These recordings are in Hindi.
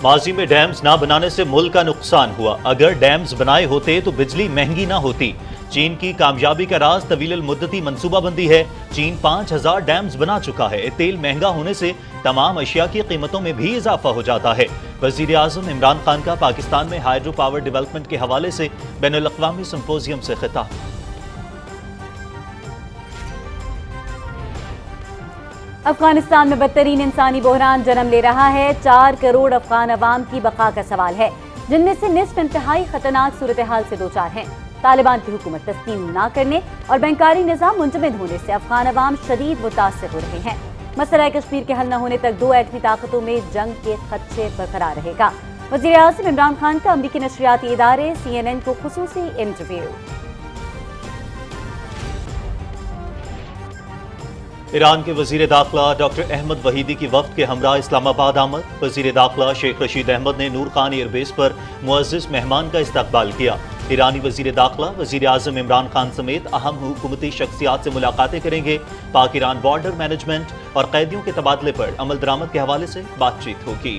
माजी में डैम्स ना बनाने से मुल्क का नुकसान हुआ। अगर डैम्स बनाए होते तो बिजली महंगी ना होती। चीन की कामयाबी का राज तवील मुद्दती मनसूबाबंदी है। चीन 5000 डैम्स बना चुका है। तेल महंगा होने से तमाम अशिया की कीमतों में भी इजाफा हो जाता है। वजीर आजम इमरान खान का पाकिस्तान में हाइड्रो पावर डेवलपमेंट के हवाले से बैनुल अक़वामी सिंपोजियम से खिताब। अफगानिस्तान में बदतरीन इंसानी बहरान जन्म ले रहा है। 4 करोड़ अफगान अवाम की बका का सवाल है, जिनमें से निस्फ इंतहाई खतरनाक सूरत हाल से दो चार हैं। तालिबान की हुकूमत तस्लीम न करने और बैंकारी निज़ाम मुंजमद होने से अफगान अवाम शदीद मुतासर हो रहे हैं। मसला कश्मीर के हल न होने तक दो एटमी ताकतों में जंग के खदशे बरकरार रहेगा। वज़ीर आज़म इमरान खान का अमरीकी नशरियाती इदारे CNN को खुसूसी इंटरव्यू। ईरान के वजीर दाखिला डॉक्टर अहमद वहीदी की वफ्द के हमरा इस्लामाबाद आमद। वजीर दाखिला शेख रशीद अहमद ने नूर खान एयरबेस पर मुअज़्ज़िज़ मेहमान का इस्तकबाल किया। ईरानी वजीर दाखिला वजीर आज़म इमरान खान समेत अहम हुकूमती शख्सियात से मुलाकातें करेंगे। पाक ईरान बॉर्डर मैनेजमेंट और कैदियों के तबादले पर अमल दरामद के हवाले से बातचीत होगी।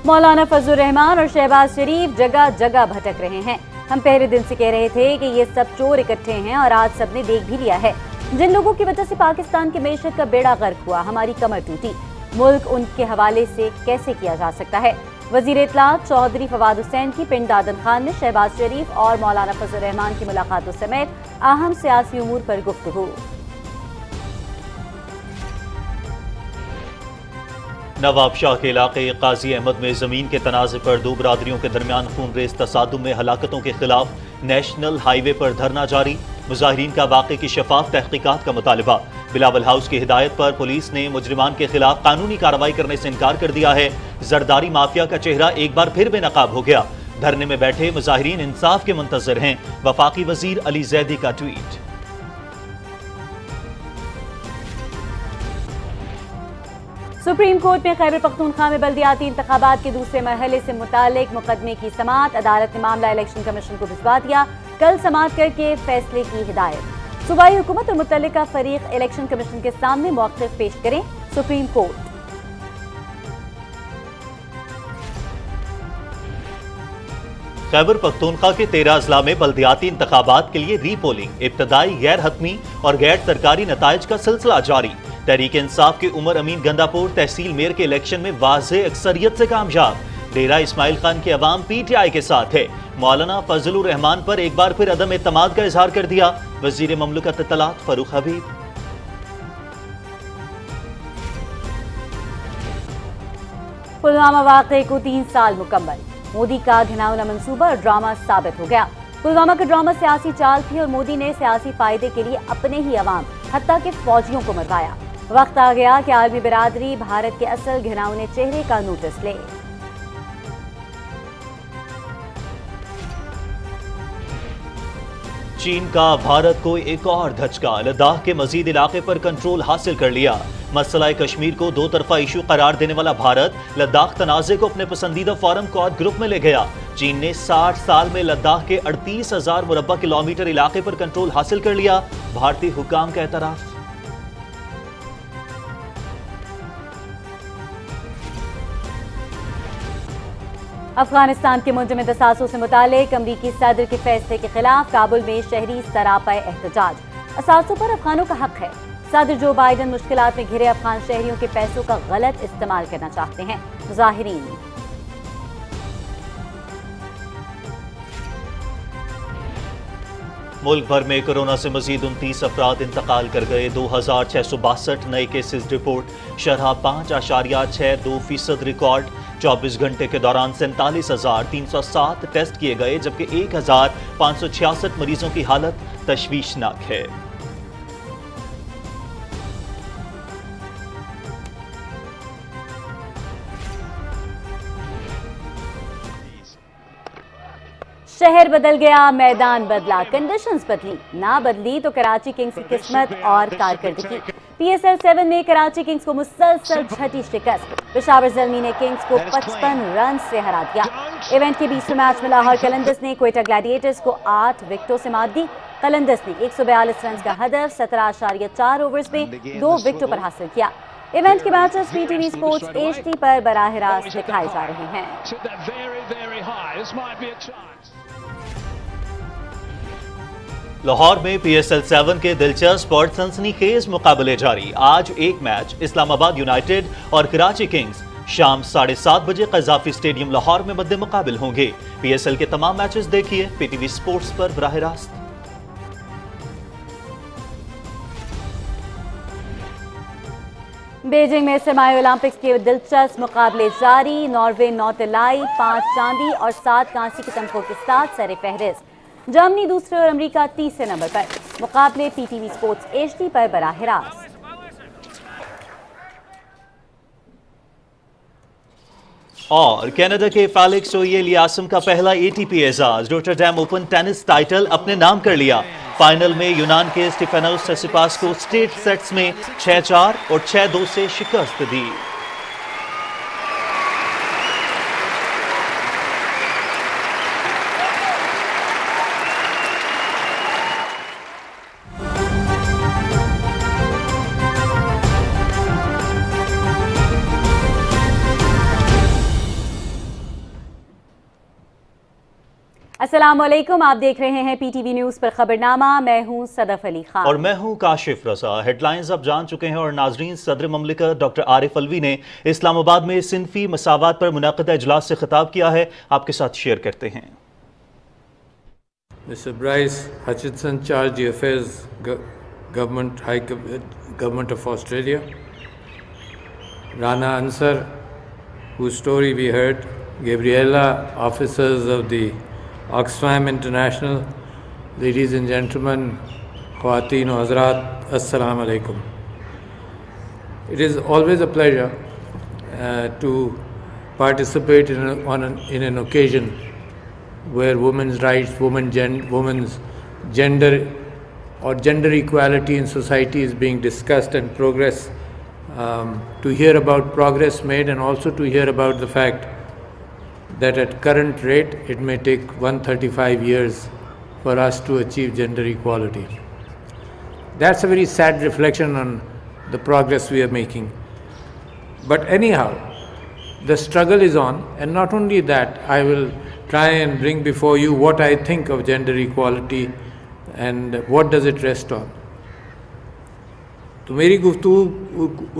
मौलाना फजलुर रहमान और शहबाज शरीफ जगह जगह भटक रहे हैं। हम पहले दिन से कह रहे थे कि ये सब चोर इकट्ठे हैं और आज सबने देख भी लिया है। जिन लोगों की वजह से पाकिस्तान की मैशत का बेड़ा गर्क हुआ, हमारी कमर टूटी, मुल्क उनके हवाले से कैसे किया जा सकता है। वजीर इत्तलात चौधरी फवाद हुसैन की पिंड दादन खान ने शहबाज शरीफ और मौलाना फजलुर रहमान की मुलाकातों समेत अहम सियासी उमूर पर गुफ्तगू। नवाब शाह के इलाके काजी अहमद में जमीन के तनाज़े पर दो बरादरियों के दरमियान खून रेज तसादुम में हलाकतों के खिलाफ नेशनल हाईवे पर धरना जारी। मुजाहिरीन का वाक़े की शफाफ तहकीकात का मुतालबा। बिलावल हाउस की हिदायत पर पुलिस ने मुजरिमान के खिलाफ कानूनी कार्रवाई करने से इनकार कर दिया है। जरदारी माफिया का चेहरा एक बार फिर बेनकाब हो गया। धरने में बैठे मुजाहिरीन इंसाफ के मुंतजर हैं। वफाकी वजीर अली जैदी का ट्वीट। सुप्रीम कोर्ट में खैबर पख्तूनख्वा में बल्दियाती इंतखाबात के दूसरे मरहले से मुतालिक मुकदमे की समाअत। अदालत ने मामला इलेक्शन कमीशन को भिजवा दिया। कल समाअत करके फैसले की हिदायत। सूबाई हुकूमत और मुतल्लिका फरीक इलेक्शन कमीशन के सामने मौक़िफ़ पेश करें। Supreme court. खैबर पख्तूनख्वा के 13 अजला में बल्दियाती इंतखाबात के लिए रीपोलिंग, इब्तदाई गैर हतमी और गैर सरकारी नताइज का सिलसिला जारी। तहरीक इंसाफ के उमर अमीन गंदापुर तहसील मेयर के इलेक्शन में वाज़े अक्सरियत से कामयाब। डेरा इस्माइल खान के अवाम PTI के साथ है। मौलाना फजलुर रहमान पर एक बार फिर अदम एतमाद का इजहार कर दिया वजीर ममलकत इत्तलात फरूख हबीब। पुलवामा वाक़े को 3 साल मुकम्मल। मोदी का घिनौना मंसूबा और ड्रामा साबित हो गया। पुलवामा का ड्रामा सियासी चाल थी और मोदी ने सियासी फायदे के लिए अपने ही अवाम हत्ता के फौजियों को मरवाया। वक्त आ गया कि आलमी बिरादरी भारत के असल घिनौने चेहरे का नोटिस ले। चीन का भारत को एक और धचका। लद्दाख के मजीद इलाके पर कंट्रोल हासिल कर लिया। मसला कश्मीर को दो तरफा इशू करार देने वाला भारत लद्दाख तनाज़े को अपने पसंदीदा फोरम क्वाड ग्रुप में ले गया। चीन ने 60 साल में लद्दाख के 38,000 मुरब्बा किलोमीटर इलाके पर कंट्रोल हासिल कर लिया। भारतीय हुकाम का एतराफ। अफगानिस्तान के मुंजमद असासों से मुतालिक अमरीकी सदर के फैसले के खिलाफ काबुल में शहरी सरापा एहतजाज। असासों पर अफगानों का हक है। सदर जो बाइडन मुश्किलात में घिरे अफगान शहरियों के पैसों का गलत इस्तेमाल करना चाहते हैं। मुजाहिरीन। मुल्क भर में कोरोना से मजीद 29 अफराद इंतकाल कर गए। 2662 नए केसेस रिपोर्ट। शरह 5.62% रिकॉर्ड। 24 घंटे के दौरान 47,307 टेस्ट किए गए, जबकि 1,566 मरीजों की हालत तशवीशनाक है। शहर बदल गया, मैदान बदला, कंडीशंस बदली, ना बदली तो कराची किंग्स की किस्मत और कारकर्दगी। PSL 7 में कराची किंग्स को मुसलसल छठी शिकस्त। पेशावर ज़ल्मी ने किंग्स को 55 रन से हरा दिया। इवेंट के 20वें मैच में लाहौर कलंदर्स ने क्वेटा ग्लैडिएटर्स को 8 विकेटों से मात दी। कलंदर्स ने 142 रन का हदफ 17.4 ओवर्स में 2 विकेटों पर हासिल किया। इवेंट के मैचेस PTV स्पोर्ट्स HD पर बराह रास्त दिखाए जा रहे हैं। लाहौर में PSL 7 के दिलचस्प और सनसनीखेज मुकाबले जारी। आज एक मैच इस्लामाबाद यूनाइटेड और कराची किंग्स शाम 7:30 बजे कज़ाफी स्टेडियम लाहौर में मद्दे मुकाबिल होंगे। PSL के तमाम मैचेस देखिए PTV स्पोर्ट्स पर बराह रास्त। बीजिंग में सरमाई ओलंपिक्स के दिलचस्प मुकाबले जारी। नॉर्वे 9 तिलाई 5 चांदी और 7 कांसी के तमगों के साथ सरे फहरिस्त। जर्मनी दूसरे और अमेरिका तीसरे नंबर पर। मुकाबले PTV स्पोर्ट्स HD पर बराह रास्त। और कनाडा के फेलिक्स ओजिएर-अलियासिम का पहला ATP एजाज रोटरडैम ओपन टेनिस टाइटल अपने नाम कर लिया। फाइनल में यूनान के स्टेफानोस सिसिपास को स्ट्रेट सेट्स में 6-4 और 6-2 से शिकस्त दी। अस्सलामुअलैकुम, आप देख रहे हैं PTV न्यूज़ पर खबरनामा। मैं हूं सदफ अली खान और मैं हूं काशिफ रजा। हेडलाइंस अब जान चुके हैं और नाजरीन, सदर ममलिकत डॉक्टर आरिफ अलवी ने इस्लामाबाद में सिनफी मसावात पर मुनाक़िदा इजलास से खिताब किया है, आपके साथ शेयर करते हैं। Mr. Bryce Hutchinson, Charge d'Affaires, Government of Australia. Rana Ansar, whose story we heard. Gabriella, officers of the Oxfam International, ladies and gentlemen, Khawateen wa Hazrat, Assalamu alaikum. It is always a pleasure to participate in an occasion where women's rights, women's gender or gender equality in society is being discussed and progress, to hear about progress made and also to hear about the fact that at current rate it may take 135 years for us to achieve gender equality. That's a very sad reflection on the progress we are making. But anyhow, the struggle is on, and not only that, I will try and bring before you what I think of gender equality and what does it rest on. तो मेरी गुफ्तगू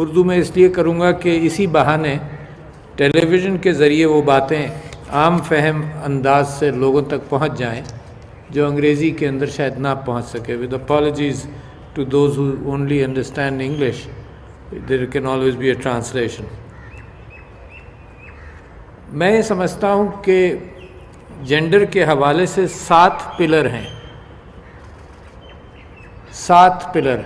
उर्दू में इसलिए करूँगा कि इसी बहाने टेलीविज़न के ज़रिए वो बातें आम फहम अंदाज से लोगों तक पहुंच जाएं जो अंग्रेज़ी के अंदर शायद ना पहुंच सके। With apologies to those who only understand English, there can always be a translation. मैं ये समझता हूँ कि जेंडर के हवाले से 7 पिलर हैं, 7 पिलर,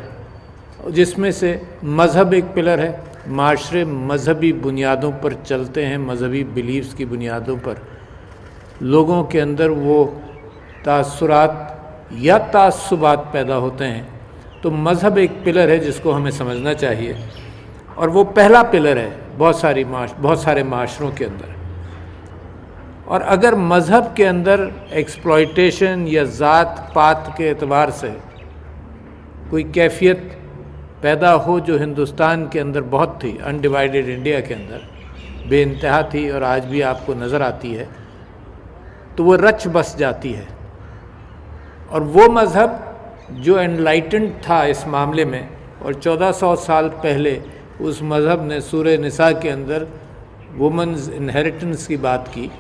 जिसमें से मज़हब एक पिलर है। माशरे मजहबी बुनियादों पर चलते हैं, मजहबी बिलीव्स की बुनियादों पर लोगों के अंदर वो तासुरात या तासुबात पैदा होते हैं। तो मज़हब एक पिलर है जिसको हमें समझना चाहिए, और वो पहला पिलर है बहुत सारे माशरों के अंदर। और अगर मज़हब के अंदर एक्सप्लॉयटेशन या ज़ात पात के एतबार से कोई कैफियत पैदा हो जो हिंदुस्तान के अंदर बहुत थी, अनडिवाइडेड इंडिया के अंदर बेइंतहा थी और आज भी आपको नज़र आती है, तो वो रच बस जाती है। और वो मज़हब जो एनलाइटेंड था इस मामले में, और 1400 साल पहले उस मज़हब ने सूरह निसा के अंदर वुमेन्स इनहेरिटेंस की बात की,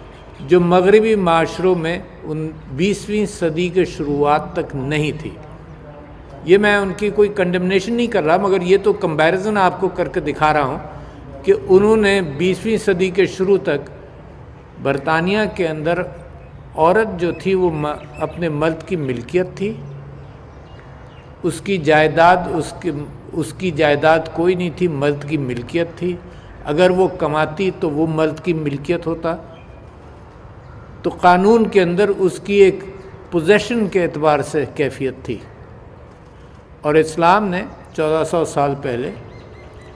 जो मगरबी माशरों में 20वीं सदी के शुरुआत तक नहीं थी। ये मैं उनकी कोई कंडेमनेशन नहीं कर रहा, मगर ये तो कंपैरिजन आपको करके दिखा रहा हूँ कि उन्होंने 20वीं सदी के शुरू तक बरतानिया के अंदर औरत जो थी वो अपने मर्द की मिल्कियत थी, उसकी जायदाद कोई नहीं थी, मर्द की मिल्कियत थी। अगर वो कमाती तो वो मर्द की मिल्कियत होता। तो कानून के अंदर उसकी एक पोजेशन के एतबार से कैफियत थी। और इस्लाम ने 1400 साल पहले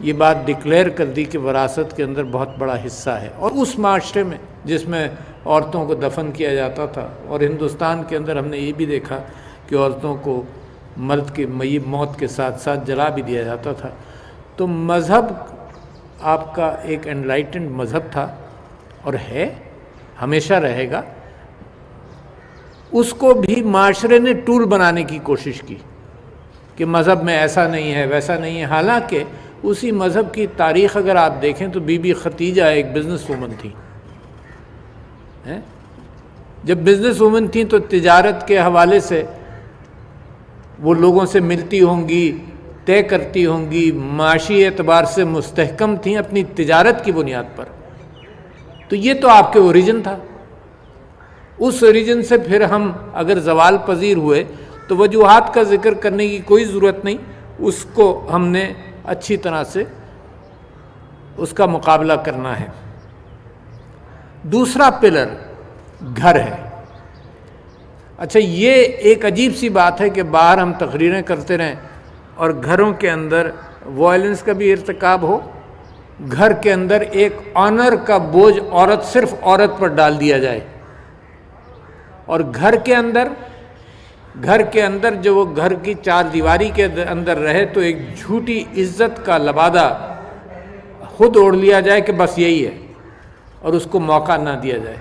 ये बात डिक्लेयर कर दी कि वरासत के अंदर बहुत बड़ा हिस्सा है। और उस माशरे में जिसमें औरतों को दफन किया जाता था, और हिंदुस्तान के अंदर हमने ये भी देखा कि औरतों को मर्द की मौत के साथ साथ जला भी दिया जाता था। तो मज़हब आपका एक एनलाइटेंड मज़हब था और है, हमेशा रहेगा। उसको भी माशरे ने टूल बनाने की कोशिश की कि मज़हब में ऐसा नहीं है, वैसा नहीं है। हालांकि उसी मज़हब की तारीख़ अगर आप देखें तो बीबी खतीजा एक बिज़नेस वूमन थी, हैं? जब बिज़नेस वूमन थी तो तिजारत के हवाले से वो लोगों से मिलती होंगी, तय करती होंगी, माशी एतबार से मुस्तहकम थी अपनी तिजारत की बुनियाद पर। तो ये तो आपके ओरिजिन था। उस ओरिजिन से फिर हम अगर जवाल पजीर हुए तो वजूहात का जिक्र करने की कोई ज़रूरत नहीं, उसको हमने अच्छी तरह से उसका मुकाबला करना है। दूसरा पिलर घर है। अच्छा, ये एक अजीब सी बात है कि बाहर हम तकरीरें करते रहें और घरों के अंदर वायलेंस का भी इर्तिकाब हो, घर के अंदर एक ऑनर का बोझ औरत सिर्फ औरत पर डाल दिया जाए, और घर के अंदर जो वो घर की चार दीवारी के अंदर रहे तो एक झूठी इज्जत का लबादा खुद ओढ़ लिया जाए कि बस यही है और उसको मौका ना दिया जाए।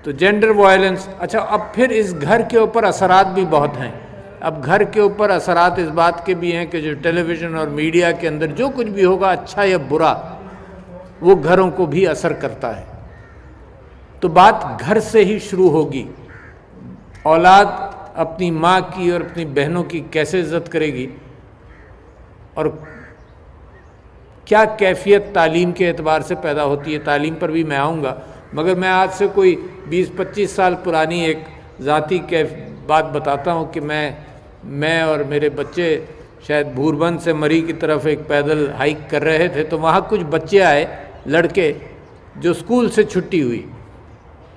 तो जेंडर वायलेंस। अच्छा, अब फिर इस घर के ऊपर असरात भी बहुत हैं। अब घर के ऊपर असरात इस बात के भी हैं कि जो टेलीविज़न और मीडिया के अंदर जो कुछ भी होगा, अच्छा या बुरा, वो घरों को भी असर करता है। तो बात घर से ही शुरू होगी। औलाद अपनी माँ की और अपनी बहनों की कैसे इज्जत करेगी और क्या कैफियत तालीम के एतबार से पैदा होती है, तालीम पर भी मैं आऊँगा। मगर मैं आज से कोई 20-25 साल पुरानी एक ज़ाती बात बताता हूँ कि मैं और मेरे बच्चे शायद भूरबंद से मरी की तरफ एक पैदल हाइक कर रहे थे, तो वहाँ कुछ बच्चे आए, लड़के, जो स्कूल से छुट्टी हुई।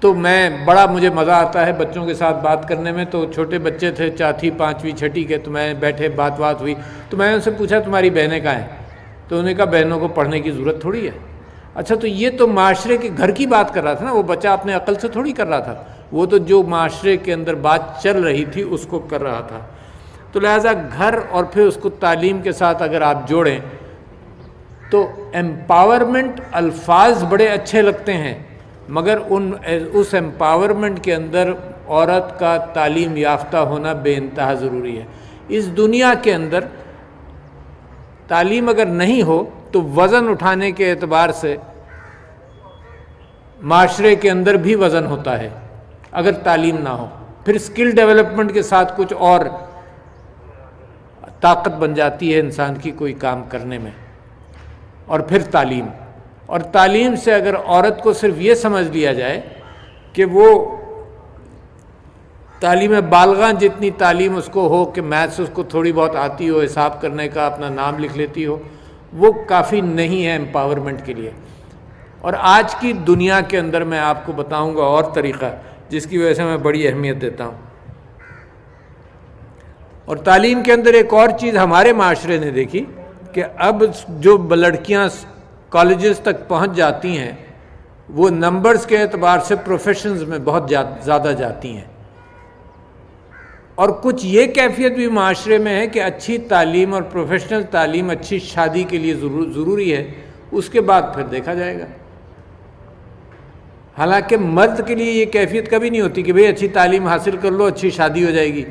तो मुझे मज़ा आता है बच्चों के साथ बात करने में। तो छोटे बच्चे थे, चौथी, पाँचवीं, छठी के। तो मैं बैठे, बात हुई तो मैंने उनसे पूछा तुम्हारी बहनें कहाँ हैं? तो उन्होंने कहा बहनों को पढ़ने की ज़रूरत थोड़ी है। अच्छा, तो ये तो माशरे के घर की बात कर रहा था ना, वो बच्चा अपने अक्ल से थोड़ी कर रहा था, वो तो जो माशरे के अंदर बात चल रही थी उसको कर रहा था। तो लिहाजा घर और फिर उसको तालीम के साथ अगर आप जोड़ें तो एम्पावरमेंट अल्फाज बड़े अच्छे लगते हैं, मगर उस एम्पावरमेंट के अंदर औरत का तालीम याफ्ता होना बेइंतहा ज़रूरी है। इस दुनिया के अंदर तालीम अगर नहीं हो तो वज़न उठाने के एतबार से माशरे के अंदर भी वज़न होता है अगर तालीम ना हो। फिर स्किल डेवलपमेंट के साथ कुछ और ताकत बन जाती है इंसान की कोई काम करने में। और फिर तालीम, और तालीम से अगर औरत को सिर्फ ये समझ लिया जाए कि वो तालीम बालगा जितनी तालीम उसको हो कि मैथ्स उसको थोड़ी बहुत आती हो, हिसाब करने का अपना नाम लिख लेती हो, वो काफ़ी नहीं है एम्पावरमेंट के लिए। और आज की दुनिया के अंदर मैं आपको बताऊंगा और तरीक़ा जिसकी वजह से मैं बड़ी अहमियत देता हूँ। और तालीम के अंदर एक और चीज़ हमारे माशरे ने देखी कि अब जो लड़कियाँ कॉलेजेस तक पहुँच जाती हैं वो नंबर्स के एतबार से प्रोफेशंस में बहुत ज़्यादा जाती हैं। और कुछ ये कैफियत भी माशरे में है कि अच्छी तालीम और प्रोफेशनल तालीम अच्छी शादी के लिए ज़रूरी है, उसके बाद फिर देखा जाएगा। हालांकि मर्द के लिए ये कैफियत कभी नहीं होती कि भाई अच्छी तालीम हासिल कर लो अच्छी शादी हो जाएगी।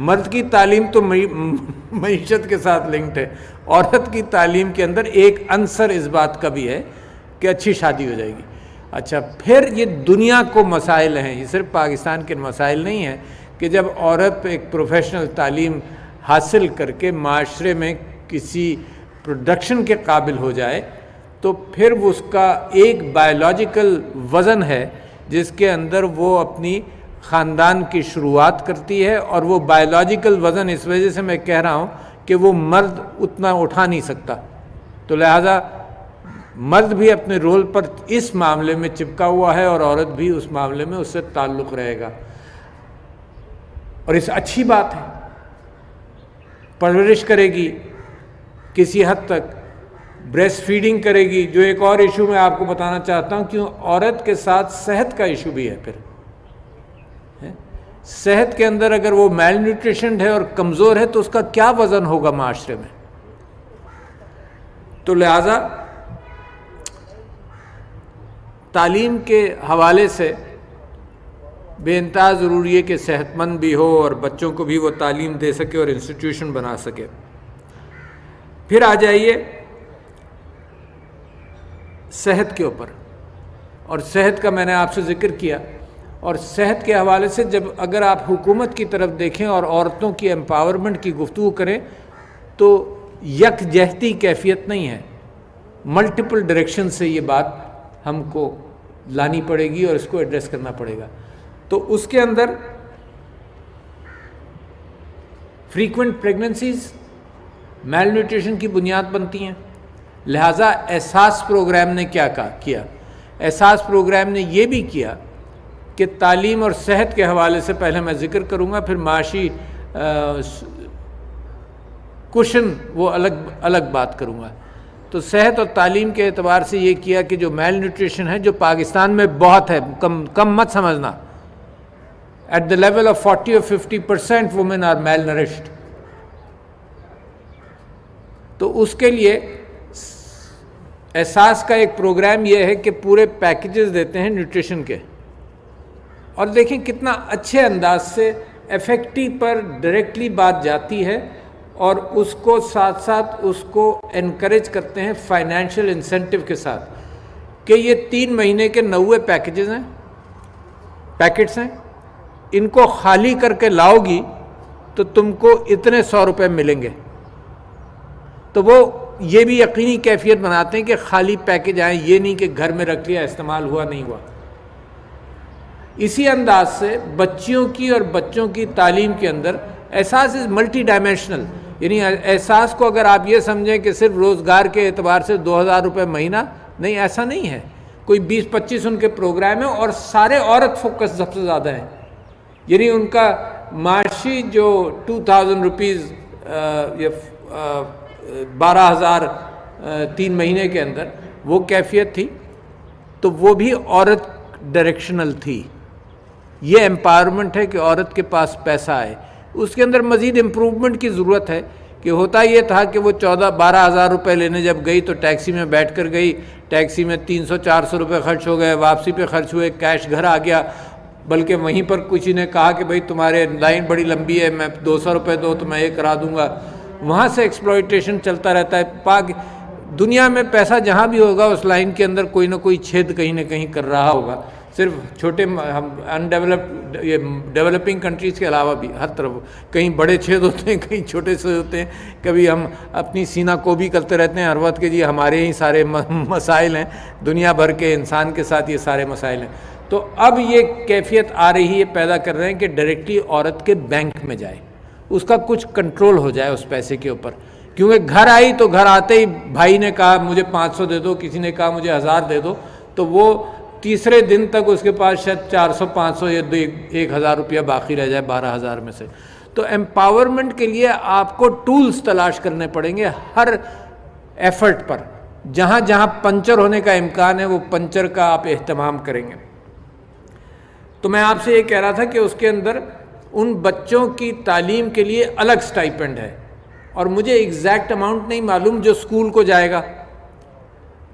मर्द की तालीम तो मईशत के साथ लिंक्ड है, औरत की तालीम के अंदर एक अंसर इस बात का भी है कि अच्छी शादी हो जाएगी। अच्छा, फिर ये दुनिया को मसाइल हैं, ये सिर्फ पाकिस्तान के मसाइल नहीं हैं कि जब औरत एक प्रोफेशनल तालीम हासिल करके माशरे में किसी प्रोडक्शन के काबिल हो जाए तो फिर उसका एक बायोलॉजिकल वज़न है जिसके अंदर वो अपनी ख़ानदान की शुरुआत करती है। और वो बायोलॉजिकल वज़न इस वजह से मैं कह रहा हूँ कि वो मर्द उतना उठा नहीं सकता, तो लिहाजा मर्द भी अपने रोल पर इस मामले में चिपका हुआ है और औरत भी उस मामले में उससे ताल्लुक़ रहेगा। और इस अच्छी बात है, परवरिश करेगी, किसी हद तक ब्रेस्ट फीडिंग करेगी, जो एक और इशू मैं आपको बताना चाहता हूँ, क्यों औरत के साथ सेहत का इशू भी है। फिर सेहत के अंदर अगर वो मेल न्यूट्रिशन है और कमज़ोर है तो उसका क्या वज़न होगा माशरे में। तो लिहाजा तालीम के हवाले से बेइंतहा ज़रूरी है कि सेहतमंद भी हो और बच्चों को भी वो तालीम दे सके और इंस्टीट्यूशन बना सके। फिर आ जाइए सेहत के ऊपर, और सेहत का मैंने आपसे ज़िक्र किया, और सेहत के हवाले से जब अगर आप हुकूमत की तरफ देखें और औरतों की एम्पावरमेंट की गुफ्तगू करें तो यकजहती कैफियत नहीं है, मल्टीपल डायरेक्शन से ये बात हमको लानी पड़ेगी और इसको एड्रेस करना पड़ेगा। तो उसके अंदर फ्रीक्वेंट प्रेगनेंसीज मेल न्यूट्रिशन की बुनियाद बनती हैं। लिहाजा एहसास प्रोग्राम ने क्या किया, एहसास प्रोग्राम ने ये भी किया कि तालीम और सेहत के हवाले से पहले मैं ज़िक्र करूँगा, फिर माशी कुशन वो अलग बात करूँगा। तो सेहत और तालीम के एतबार से ये किया कि जो मेल न्यूट्रिशन है, जो पाकिस्तान में बहुत है, कम मत समझना, एट द लेवल ऑफ 40 और 50% वुमेन आर मेल नरिश्ड। तो उसके लिए एहसास का एक प्रोग्राम ये है कि पूरे पैकेजेस देते हैं न्यूट्रिशन के, और देखें कितना अच्छे अंदाज से इफेक्टिव पर डायरेक्टली बात जाती है, और उसको साथ साथ उसको एनकरेज करते हैं फाइनेंशियल इंसेंटिव के साथ कि ये 3 महीने के 90 पैकेट्स हैं, इनको खाली करके लाओगी तो तुमको इतने 100 रुपये मिलेंगे। तो वो ये भी यकीनी कैफियत बनाते हैं कि खाली पैकेज आए, ये नहीं कि घर में रख लिया, इस्तेमाल हुआ नहीं हुआ। इसी अंदाज से बच्चियों की और बच्चों की तालीम के अंदर एहसास इज़ मल्टी डायमेंशनल, यानी एहसास को अगर आप ये समझें कि सिर्फ रोज़गार के एतबार से 2000 रुपये महीना, नहीं, ऐसा नहीं है। कोई 20-25 उनके प्रोग्राम है और सारे औरत फोकस सबसे ज़्यादा है, यानी उनका माशी जो 2000 रुपीज़ या 12,000 3 महीने के अंदर वो कैफियत थी, तो वो भी औरत डायरेक्शनल थी। ये एम्पावरमेंट है कि औरत के पास पैसा आए। उसके अंदर मज़ीद इम्प्रूवमेंट की ज़रूरत है कि होता ये था कि वो 14-12 हज़ार रुपये लेने जब गई तो टैक्सी में बैठ कर गई, टैक्सी में 300-400 रुपये खर्च हो गए, वापसी पे खर्च हुए, कैश घर आ गया, बल्कि वहीं पर किसी ने कहा कि भाई तुम्हारे लाइन बड़ी लंबी है, मैं 200 रुपये दो तो मैं ये करा दूँगा। वहाँ से एक्सप्लॉयटेशन चलता रहता है। दुनिया में पैसा जहाँ भी होगा उस लाइन के अंदर कोई ना कोई छेद कहीं ना कहीं कर रहा होगा। सिर्फ छोटे हम अनडेवलप्ड ये डेवलपिंग कंट्रीज़ के अलावा भी हर तरफ कहीं बड़े छेद होते हैं, कहीं छोटे छेद होते हैं। कभी हम अपनी सीना को भी करते रहते हैं हर वक्त के जी हमारे ही सारे मसाइल हैं, दुनिया भर के इंसान के साथ ये सारे मसाइल हैं। तो अब ये कैफियत आ रही है, पैदा कर रहे हैं कि डायरेक्टली औरत के बैंक में जाए, उसका कुछ कंट्रोल हो जाए उस पैसे के ऊपर। क्योंकि घर आई तो घर आते ही भाई ने कहा मुझे 500 दे दो, किसी ने कहा मुझे 1000 दे दो, तो वो तीसरे दिन तक उसके पास शायद 400-500 या 1000 रुपया बाकी रह जाए 12,000 में से। तो एम्पावरमेंट के लिए आपको टूल्स तलाश करने पड़ेंगे हर एफर्ट पर। जहाँ जहाँ पंचर होने का इम्कान है वो पंचर का आप एहतमाम करेंगे। तो मैं आपसे ये कह रहा था कि उसके अंदर उन बच्चों की तालीम के लिए अलग स्टाइपेंड है, और मुझे एग्जैक्ट अमाउंट नहीं मालूम जो स्कूल को जाएगा।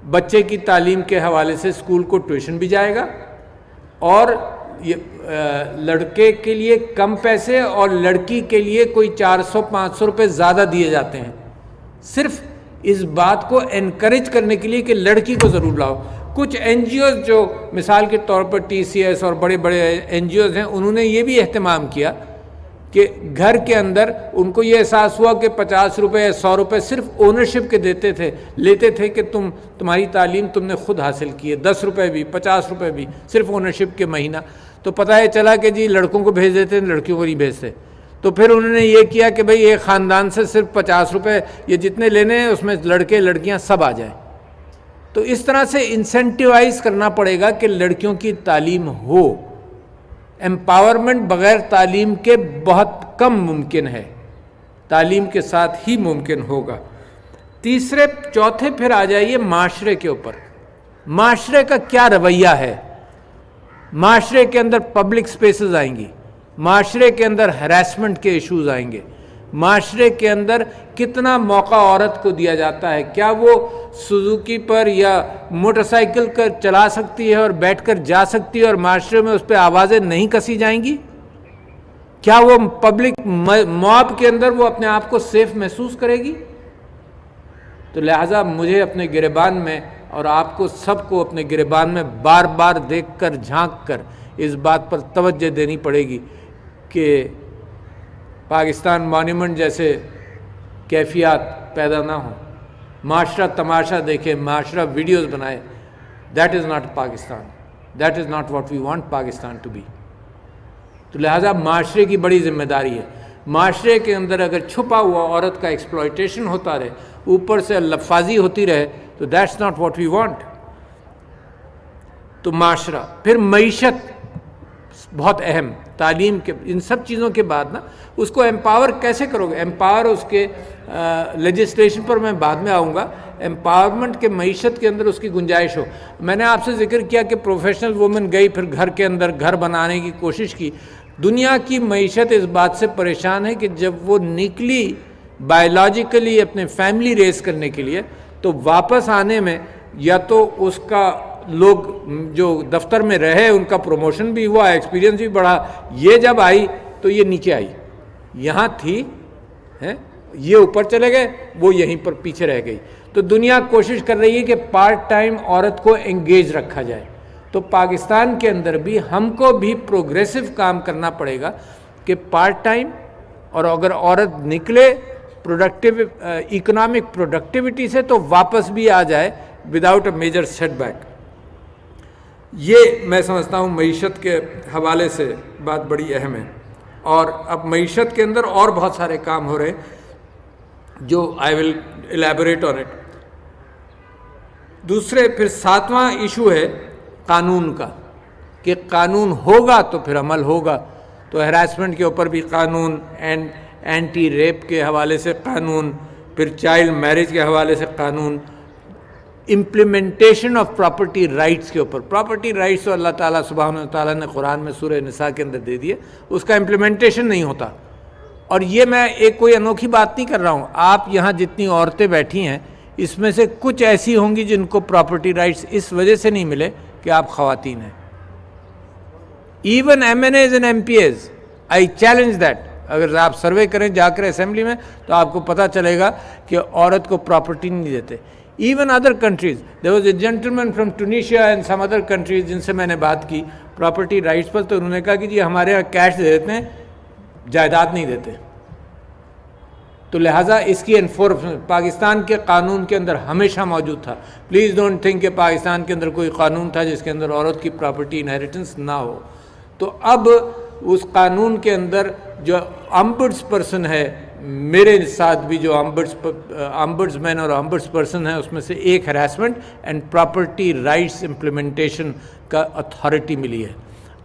बच्चे की तालीम के हवाले से स्कूल को ट्यूशन भी जाएगा, और ये लड़के के लिए कम पैसे और लड़की के लिए कोई 400-500 रुपये ज़्यादा दिए जाते हैं, सिर्फ इस बात को एनकरेज करने के लिए कि लड़की को ज़रूर लाओ। कुछ NGOs जो मिसाल के तौर पर TCS और बड़े बड़े NGOs हैं, उन्होंने ये भी एहतमाम किया कि घर के अंदर उनको ये एहसास हुआ कि 50 रुपये या 100 रुपये सिर्फ ओनरशिप के लेते थे कि तुम्हारी तालीम तुमने खुद हासिल की है, 10 रुपये भी 50 रुपये भी सिर्फ ओनरशिप के महीना। तो पता है चला कि जी लड़कों को भेज देते, लड़कियों को नहीं भेजते। तो फिर उन्होंने ये किया कि भाई एक ख़ानदान से सिर्फ 50 रुपये ये जितने लेने हैं उसमें लड़के लड़कियाँ सब आ जाए। तो इस तरह से इंसेंटिवाइज करना पड़ेगा कि लड़कियों की तालीम हो। एम्पावरमेंट बग़ैर तालीम के बहुत कम मुमकिन है, तालीम के साथ ही मुमकिन होगा। चौथे फिर आ जाइए माशरे के ऊपर। माशरे का क्या रवैया है? माशरे के अंदर पब्लिक स्पेसेस आएंगी, माशरे के अंदर हैरेसमेंट के इश्यूज आएंगे, माशरे के अंदर कितना मौका औरत को दिया जाता है, क्या वो सुजुकी पर या मोटरसाइकिल कर चला सकती है और बैठकर जा सकती है और माशरे में उस पर आवाज़ें नहीं कसी जाएंगी? क्या वो पब्लिक मॉब के अंदर वो अपने आप को सेफ महसूस करेगी? तो लिहाजा मुझे अपने गिरेबान में और आपको सबको अपने गिरेबान में बार बार देखकर झांक कर इस बात पर तवज्जो देनी पड़ेगी कि पाकिस्तान मॉन्यूमेंट जैसे कैफियत पैदा ना हो, माशरा तमाशा देखे, माशरा वीडियोस बनाए। That is not Pakistan, that is not what we want Pakistan to be. तो लिहाजा माशरे की बड़ी जिम्मेदारी है। माशरे के अंदर अगर छुपा हुआ औरत का एक्सप्लॉयटेशन होता रहे, ऊपर से लफाजी होती रहे, तो that's not what we want. तो माशरा, फिर मईशत बहुत अहम, तालीम के इन सब चीज़ों के बाद ना उसको एम्पावर कैसे करोगे? एम्पावर उसके लेजिस्लेशन पर मैं बाद में आऊँगा। एम्पावरमेंट के मईशत के अंदर उसकी गुंजाइश हो। मैंने आपसे जिक्र किया कि प्रोफेशनल वुमेन गई, फिर घर के अंदर घर बनाने की कोशिश की। दुनिया की मईशत इस बात से परेशान है कि जब वो निकली बायोलॉजिकली अपने फैमिली रेस करने के लिए, तो वापस आने में या तो उसका लोग जो दफ्तर में रहे उनका प्रमोशन भी हुआ, एक्सपीरियंस भी बढ़ा। ये जब आई तो ये नीचे आई, यहाँ थी है, ये ऊपर चले गए, वो यहीं पर पीछे रह गई। तो दुनिया कोशिश कर रही है कि पार्ट टाइम औरत को एंगेज रखा जाए। तो पाकिस्तान के अंदर भी हमको भी प्रोग्रेसिव काम करना पड़ेगा कि पार्ट टाइम, और अगर औरत निकले प्रोडक्टिव इकोनॉमिक प्रोडक्टिविटी से तो वापस भी आ जाए विदाउट अ मेजर सेटबैक। ये मैं समझता हूँ मईशत के हवाले से बात बड़ी अहम है। और अब मईशत के अंदर और बहुत सारे काम हो रहे हैं जो I will elaborate on it. दूसरे फिर सातवां इशू है कानून का, कि कानून होगा तो फिर अमल होगा। तो हैरेसमेंट के ऊपर भी कानून, एंड एंटी रेप के हवाले से कानून, फिर चाइल्ड मैरिज के हवाले से कानून, इम्प्लीमेंटेशन ऑफ प्रॉपर्टी राइट्स के ऊपर। प्रॉपर्टी राइट्स तो अल्लाह ताला सुब्हानहू व तआला ने कुरान में सूरह निसा के अंदर दे दिए, उसका इम्प्लीमेंटेशन नहीं होता। और ये मैं एक कोई अनोखी बात नहीं कर रहा हूँ। आप यहाँ जितनी औरतें बैठी हैं, इसमें से कुछ ऐसी होंगी जिनको प्रॉपर्टी राइट्स इस वजह से नहीं मिले कि आप ख़वातीन हैं। Even MNAs and MPAs, I challenge that. अगर आप सर्वे करें जाकर असेंबली में तो आपको पता चलेगा कि औरत को प्रॉपर्टी नहीं देते। Even other countries, there was a gentleman from Tunisia and some other countries जिनसे मैंने बात की प्रॉपर्टी राइट्स पर, तो उन्होंने कहा कि जी हमारे यहाँ कैश दे देते हैं, जायदाद नहीं देते। तो लिहाजा इसकी एनफोर्समेंट पाकिस्तान के कानून के अंदर हमेशा मौजूद था। प्लीज़ डोंट थिंक कि पाकिस्तान के अंदर कोई कानून था जिसके अंदर औरत की प्रॉपर्टी इनहेरिटेंस ना हो। तो अब उस कानून के अंदर जो ऑम्बुड्स पर्सन है, मेरे साथ भी जो ऑम्बुड्समैन और ऑम्बुड्स पर्सन है, उसमें से एक harassment and property rights implementation का अथॉरिटी मिली है।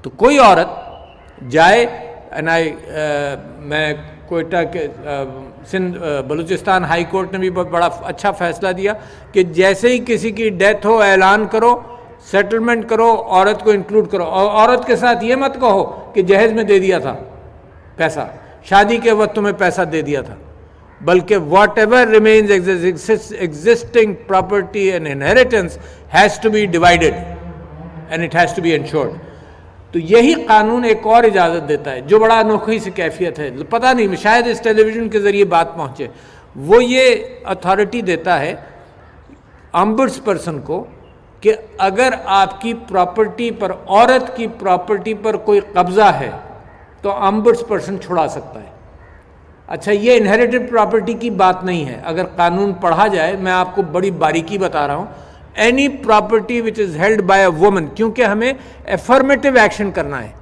तो कोई औरत जाए, एंड मैं कोयटा के सिंध बलूचिस्तान हाई कोर्ट ने भी बहुत बड़ा अच्छा फैसला दिया कि जैसे ही किसी की डेथ हो ऐलान करो, सेटलमेंट करो, औरत को इंक्लूड करो। और औरत के साथ ये मत कहो कि जहेज में दे दिया था पैसा, शादी के वक्त तुम्हें पैसा दे दिया था, बल्कि whatever remains existing property and inheritance has to be divided and it has to be insured. तो यही कानून एक और इजाज़त देता है जो बड़ा अनोखी सी कैफियत है, पता नहीं शायद इस टेलीविज़न के ज़रिए बात पहुँचे। वो ये अथॉरिटी देता है ऑम्बुड्स पर्सन को कि अगर आपकी प्रॉपर्टी पर, औरत की प्रॉपर्टी पर कोई कब्ज़ा है तो ऑम्बुड्स पर्सन छुड़ा सकता है। अच्छा, ये इनहेरिटेड प्रॉपर्टी की बात नहीं है। अगर कानून पढ़ा जाए, मैं आपको बड़ी बारीकी बता रहा हूँ, any property which is held by a woman, क्योंकि हमें एफर्मेटिव एक्शन करना है,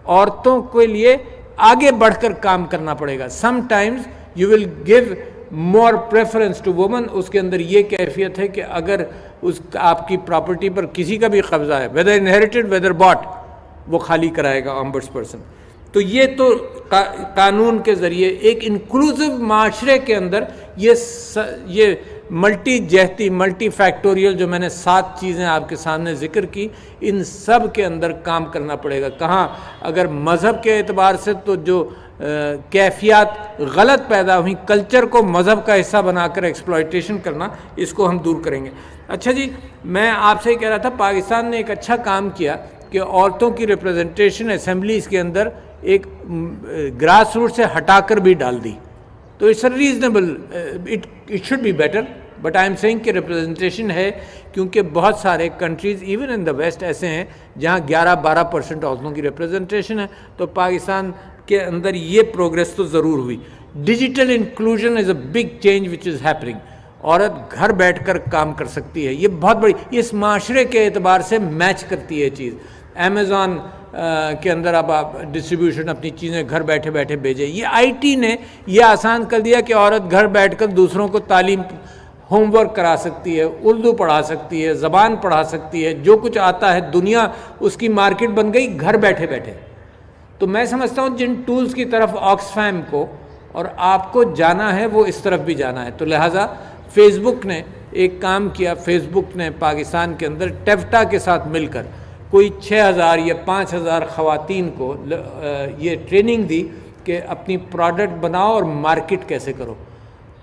औरतों के लिए आगे बढ़कर काम करना पड़ेगा। Sometimes you will give more preference to woman. उसके अंदर ये कैफियत है कि अगर उस आपकी प्रॉपर्टी पर किसी का भी कब्जा है, वेदर इनहेरिटेड वेदर बॉट, वो खाली कराएगा ऑम्बुड्स पर्सन। तो ये तो कानून के ज़रिए एक इंक्लूसिव माशरे के अंदर ये मल्टी जहती मल्टी फैक्टोरियल जो मैंने 7 चीज़ें आपके सामने जिक्र की, इन सब के अंदर काम करना पड़ेगा। कहाँ अगर मज़हब के एतबार से तो जो कैफियत गलत पैदा हुई, कल्चर को मज़हब का हिस्सा बनाकर एक्सप्लॉयटेशन करना, इसको हम दूर करेंगे। अच्छा जी, मैं आपसे कह रहा था पाकिस्तान ने एक अच्छा काम किया कि औरतों की रिप्रेजेंटेशन असेंबलीज़ के अंदर एक ग्रास रूट से हटाकर भी डाल दी, तो it's reasonable, it should be better, but I am saying कि रिप्रेजेंटेशन है, क्योंकि बहुत सारे countries even in the West ऐसे हैं जहाँ 11-12% औरतों की रिप्रेजेंटेशन है। तो पाकिस्तान के अंदर ये प्रोग्रेस तो ज़रूर हुई। Digital inclusion is a big change which is happening. औरत घर बैठकर काम कर सकती है, ये बहुत बड़ी, इस माशरे के एतबार से मैच करती है चीज़। अमेज़ॉन के अंदर अब आप डिस्ट्रीब्यूशन अपनी चीज़ें घर बैठे बैठे भेजें। ये आईटी ने ये आसान कर दिया कि औरत घर बैठकर दूसरों को तालीम, होमवर्क करा सकती है, उर्दू पढ़ा सकती है, ज़बान पढ़ा सकती है, जो कुछ आता है दुनिया उसकी मार्केट बन गई घर बैठे बैठे। तो मैं समझता हूँ जिन टूल्स की तरफ ऑक्सफैम को और आपको जाना है वो इस तरफ भी जाना है। तो लिहाजा फेसबुक ने एक काम किया, फेसबुक ने पाकिस्तान के अंदर टेफ्टा के साथ मिलकर कोई 6000 या 5000 ख़वातीन को ये ट्रेनिंग दी कि अपनी प्रोडक्ट बनाओ और मार्केट कैसे करो।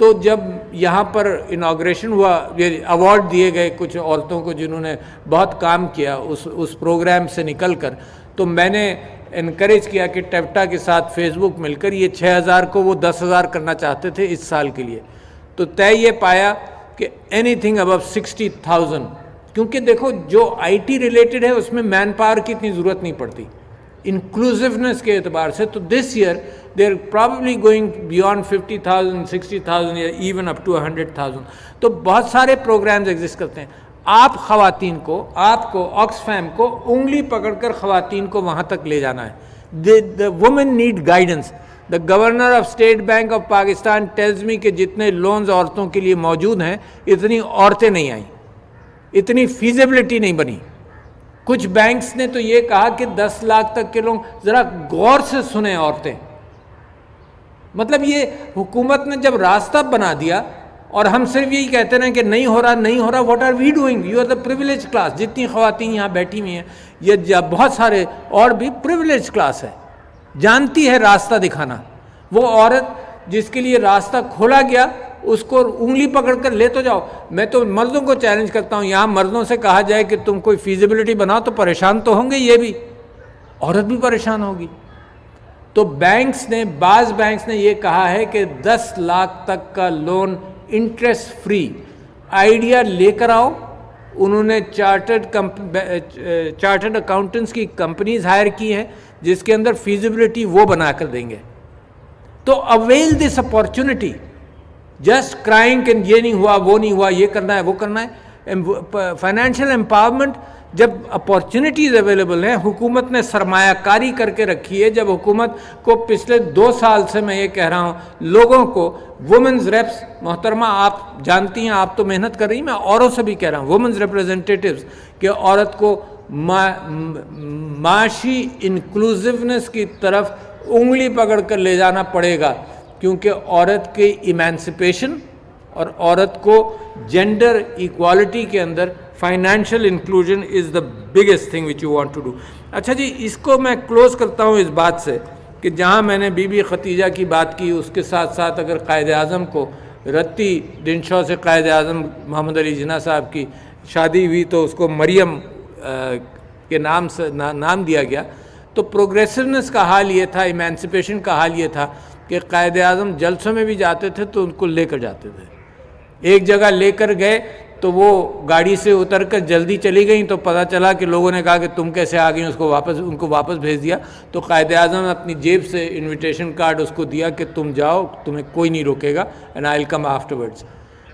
तो जब यहाँ पर इनाग्रेशन हुआ, ये अवार्ड दिए गए कुछ औरतों को जिन्होंने बहुत काम किया उस प्रोग्राम से निकल कर, तो मैंने इनकरेज किया कि टेफ्टा के साथ फेसबुक मिलकर ये 6000 को वो 10,000 करना चाहते थे इस साल के लिए। तो तय ये पाया कि एनीथिंग अबव 60,000, क्योंकि देखो जो आईटी रिलेटेड है उसमें मैन पावर की इतनी ज़रूरत नहीं पड़ती इंक्लूसिवनेस के एतबार से। तो this year they are probably going beyond 50,000, 60,000 या इवन अप टू 100,000। तो बहुत सारे प्रोग्राम्स एग्जिस्ट करते हैं। आप ख़वातीन को, आपको ऑक्सफैम को उंगली पकड़कर ख़वातीन को वहाँ तक ले जाना है। The women need guidance. The governor of state bank of Pakistan tells me कि जितने लोन्स औरतों के लिए मौजूद हैं, इतनी औरतें नहीं आईं, इतनी फीजिबिलिटी नहीं बनी। कुछ बैंक्स ने तो ये कहा कि 10 लाख तक के लोग, ज़रा गौर से सुने औरतें, मतलब ये हुकूमत ने जब रास्ता बना दिया और हम सिर्फ यही कहते रहे कि नहीं हो रहा नहीं हो रहा। What are we doing? You are the privilege class. जितनी ख़वातीन यहाँ बैठी हुई हैं, ये बहुत सारे और भी प्रिविलेज क्लास है, जानती है रास्ता दिखाना। वो औरत जिसके लिए रास्ता खोला गया उसको उंगली पकड़कर ले तो जाओ। मैं तो मर्दों को चैलेंज करता हूँ, यहाँ मर्दों से कहा जाए कि तुम कोई फीजिबिलिटी बनाओ तो परेशान तो होंगे, ये भी औरत भी परेशान होगी। तो बैंक्स ने, बाज़ बैंक्स ने ये कहा है कि 10 लाख तक का लोन इंटरेस्ट फ्री। आइडिया लेकर आओ। उन्होंने चार्टर्ड अकाउंटेंट्स की कंपनीज हायर की हैं जिसके अंदर फीजिबिलिटी वो बना कर देंगे। तो avail this opportunity. Just crying कि ये नहीं हुआ, वो नहीं हुआ, ये करना है, वो करना है। फाइनेंशियल एम्पावरमेंट, जब अपॉर्चुनिटीज़ अवेलेबल हैं, हुकूमत ने सरमायाकारी करके रखी है। जब हुकूमत को पिछले 2 साल से मैं ये कह रहा हूँ, लोगों को वुमेन्स रेप्स, मोहतरमा आप जानती हैं, आप तो मेहनत कर रही हैं, मैं औरों से भी कह रहा हूँ, वुमेन्स रिप्रेजेंटेटिव्स, कि औरत को माशी इंक्लूसिवनेस की तरफ उंगली पकड़ कर ले जाना पड़ेगा, क्योंकि औरत के इमेंसिपेशन और औरत को जेंडर इक्वालिटी के अंदर financial inclusion is the biggest thing which you want to do. अच्छा जी, इसको मैं क्लोज करता हूँ इस बात से कि जहाँ मैंने बीबी खतीजा की बात की, उसके साथ साथ अगर कायद आज़म को रत्ती दिनशॉ से कायद आज़म मोहम्मद अली जिन्ना साहब की शादी हुई तो उसको मरियम के नाम से नाम दिया गया। तो प्रोग्रेसिवनेस का हाल ये था, इमेंसिपेशन का हाल ये था कि कायद आज़म जलसों में भी जाते थे तो उनको लेकर जाते थे। एक जगह लेकर गए तो वो गाड़ी से उतर कर जल्दी चली गई, तो पता चला कि लोगों ने कहा कि तुम कैसे आ गई, उनको वापस भेज दिया। तो कायद आज़म ने अपनी जेब से इन्विटेशन कार्ड उसको दिया कि तुम जाओ, तुम्हें कोई नहीं रोकेगा, and I will come afterwards.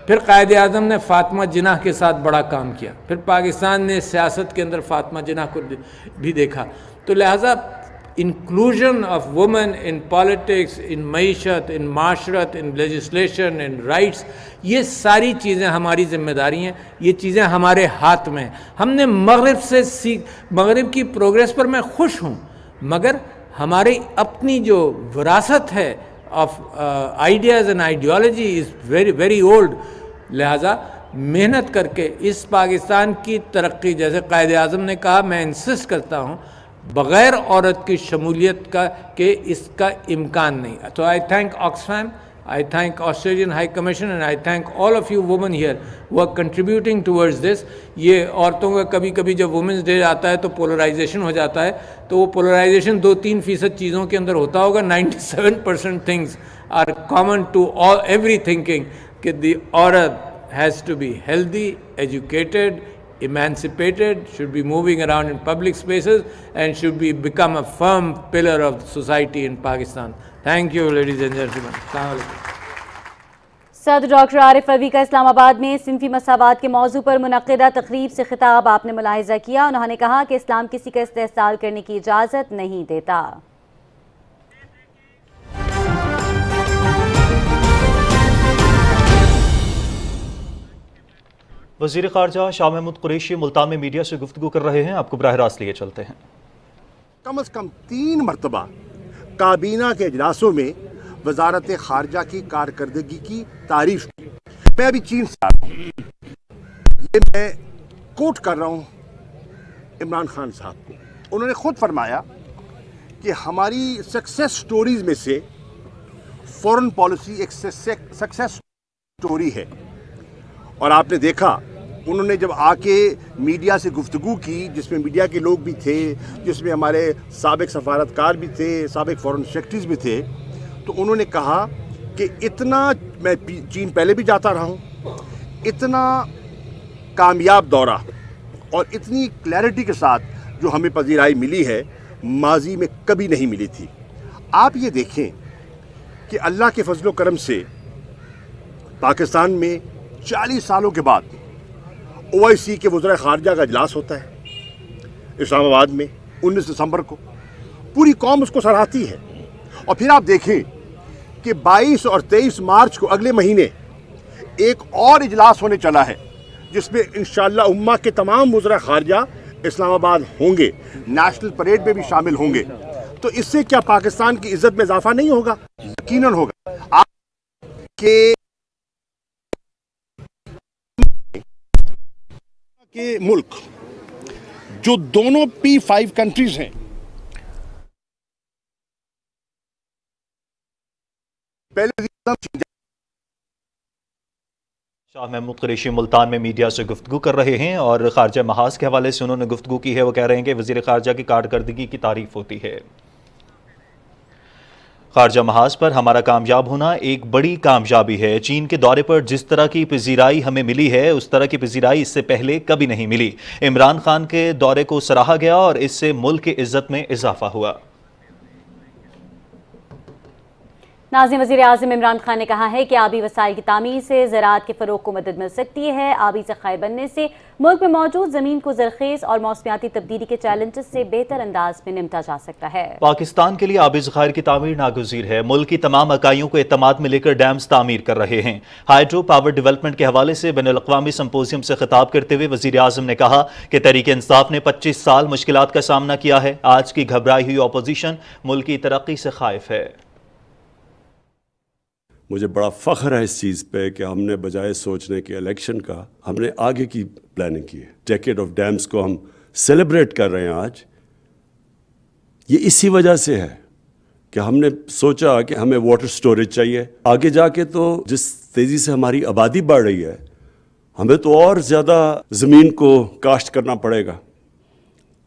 फिर कायद आज़म ने फ़ातिमा जिन्ना के साथ बड़ा काम किया। फिर पाकिस्तान ने सियासत के अंदर फ़ातिमा जिन्ना को भी देखा। तो लिहाजा inclusion of women in politics, in मईशत, इन माशरत, इन लेजिस्लेशन, इन राइट्स, ये सारी चीज़ें हमारी जिम्मेदारी हैं, ये चीज़ें हमारे हाथ में हैं। हमने मगरिब से मगरिब की प्रोग्रेस पर मैं खुश हूँ, मगर हमारी अपनी जो विरासत है of ideas and ideology is very very old. लिहाजा मेहनत करके इस पाकिस्तान की तरक्की, जैसे कायदे आज़म ने कहा, मैं इंसिस्ट करता हूँ, बग़ैर औरत की शमूलियत का के इसका इम्कान नहीं। तो आई thank Oxfam, I thank Australian High Commission and I thank all of you women here who are contributing towards this। ये औरतों का कभी कभी जब वुमेंस डे आता है तो पोलराइजेशन हो जाता है, तो वो पोलराइजेशन 2-3% चीज़ों के अंदर होता होगा। 97% things are common to all every thinking कि द औरत has to be healthy, educated, emancipated, should be moving around in public spaces and should become a firm pillar of society in Pakistan। Thank you, ladies and gentlemen। सदर डॉक्टर आरिफ अलवी का इस्लामाबाद में सिंफी मसावात के मौजू पर मुनक्किदा तकरीब से खिताब आपने मुलाहिजा किया। उन्होंने कहा कि इस्लाम किसी का इस्तेहसाल करने की इजाज़त नहीं देता। वज़ीर ख़ारजा शाह महमूद कुरैशी मुल्तान में मीडिया से गुफ्तगू कर रहे हैं। आपको बराह रास्त लिए चलते हैं। कम अज़ कम 3 मरतबा काबीना के इजलासों में वजारत ख़ारजा की कारकर्दगी की तारीफ की। मैं अभी चीन से आ रहा हूँ, ये मैं कोट कर रहा हूँ इमरान खान साहब को। उन्होंने ख़ुद फरमाया कि हमारी सक्सेस स्टोरीज़ में से फॉरेन पॉलिसी एक सक्सेस स्टोरी है। और आपने देखा उन्होंने जब आके मीडिया से गुफ्तगू की, जिसमें मीडिया के लोग भी थे, जिसमें हमारे साबिक सफारतकार भी थे, साबिक फॉरेन सेक्रेटरीज भी थे, तो उन्होंने कहा कि इतना, मैं चीन पहले भी जाता रहा हूँ, इतना कामयाब दौरा और इतनी क्लैरिटी के साथ जो हमें पजीराई मिली है माजी में कभी नहीं मिली थी। आप ये देखें कि अल्लाह के फजलो करम से पाकिस्तान में 40 सालों के बाद OIC के वज़ीर ख़ारजा का इजलास होता है इस्लामाबाद में 19 दिसंबर को। पूरी कौम उसको सराहती है। और फिर आप देखें कि 22 और 23 मार्च को अगले महीने एक और इजलास होने चला है, जिसमें इंशाअल्लाह उम्मा के तमाम वज़ीर ख़ारजा इस्लामाबाद होंगे, नेशनल परेड में भी शामिल होंगे। तो इससे क्या पाकिस्तान की इज्जत में इजाफा नहीं होगा? यकीनन होगा। आपके मुल्क जो दोनों P5 कंट्रीज हैं, पहले शाह महमूद कुरैशी मुल्तान में मीडिया से गुफ्तगू कर रहे हैं और खारजा महाज के हवाले से उन्होंने गुफ्तगू की है। वो कह रहे हैं कि वज़ीर ख़ारजा की कारकर्दगी की तारीफ होती है। खारजा महाज पर हमारा कामयाब होना एक बड़ी कामयाबी है। चीन के दौरे पर जिस तरह की पजीराई हमें मिली है, उस तरह की पजीराई इससे पहले कभी नहीं मिली। इमरान खान के दौरे को सराहा गया और इससे मुल्क की इज्जत में इजाफा हुआ। नाज़िम, वज़ीर आज़म इमरान खान ने कहा है कि आबी वसाइल की तामीर से ज़राअत के फ़रोग़ को मदद मिल सकती है। आबी ज़ख़ायर बनने से मुल्क में मौजूद ज़मीन को ज़रख़ेज़ और मौसमियाती तब्दीली के चैलेंजेस से बेहतर अंदाज में निपटा जा सकता है। पाकिस्तान के लिए आबी ज़ख़ायर की तामीर नागुज़ीर है। मुल्क की तमाम इकाइयों को एतमाद में लेकर डैम्स तामीर कर रहे हैं। हाइड्रो पावर डेवलपमेंट के हवाले से बैनुल-अक़वामी सिम्पोजियम से खिताब करते हुए वज़ीर आज़म ने कहा कि तहरीक इंसाफ ने 25 साल मुश्किलात का सामना किया है। आज की घबराई हुई अपोजिशन मुल्क की तरक्की से खाइफ है। मुझे बड़ा फ़ख्र है इस चीज़ पे कि हमने बजाय सोचने के इलेक्शन का, हमने आगे की प्लानिंग की है। डेकेड ऑफ डैम्स को हम सेलिब्रेट कर रहे हैं आज। ये इसी वजह से है कि हमने सोचा कि हमें वाटर स्टोरेज चाहिए। आगे जाके तो जिस तेज़ी से हमारी आबादी बढ़ रही है, हमें तो और ज़्यादा ज़मीन को काश्त करना पड़ेगा।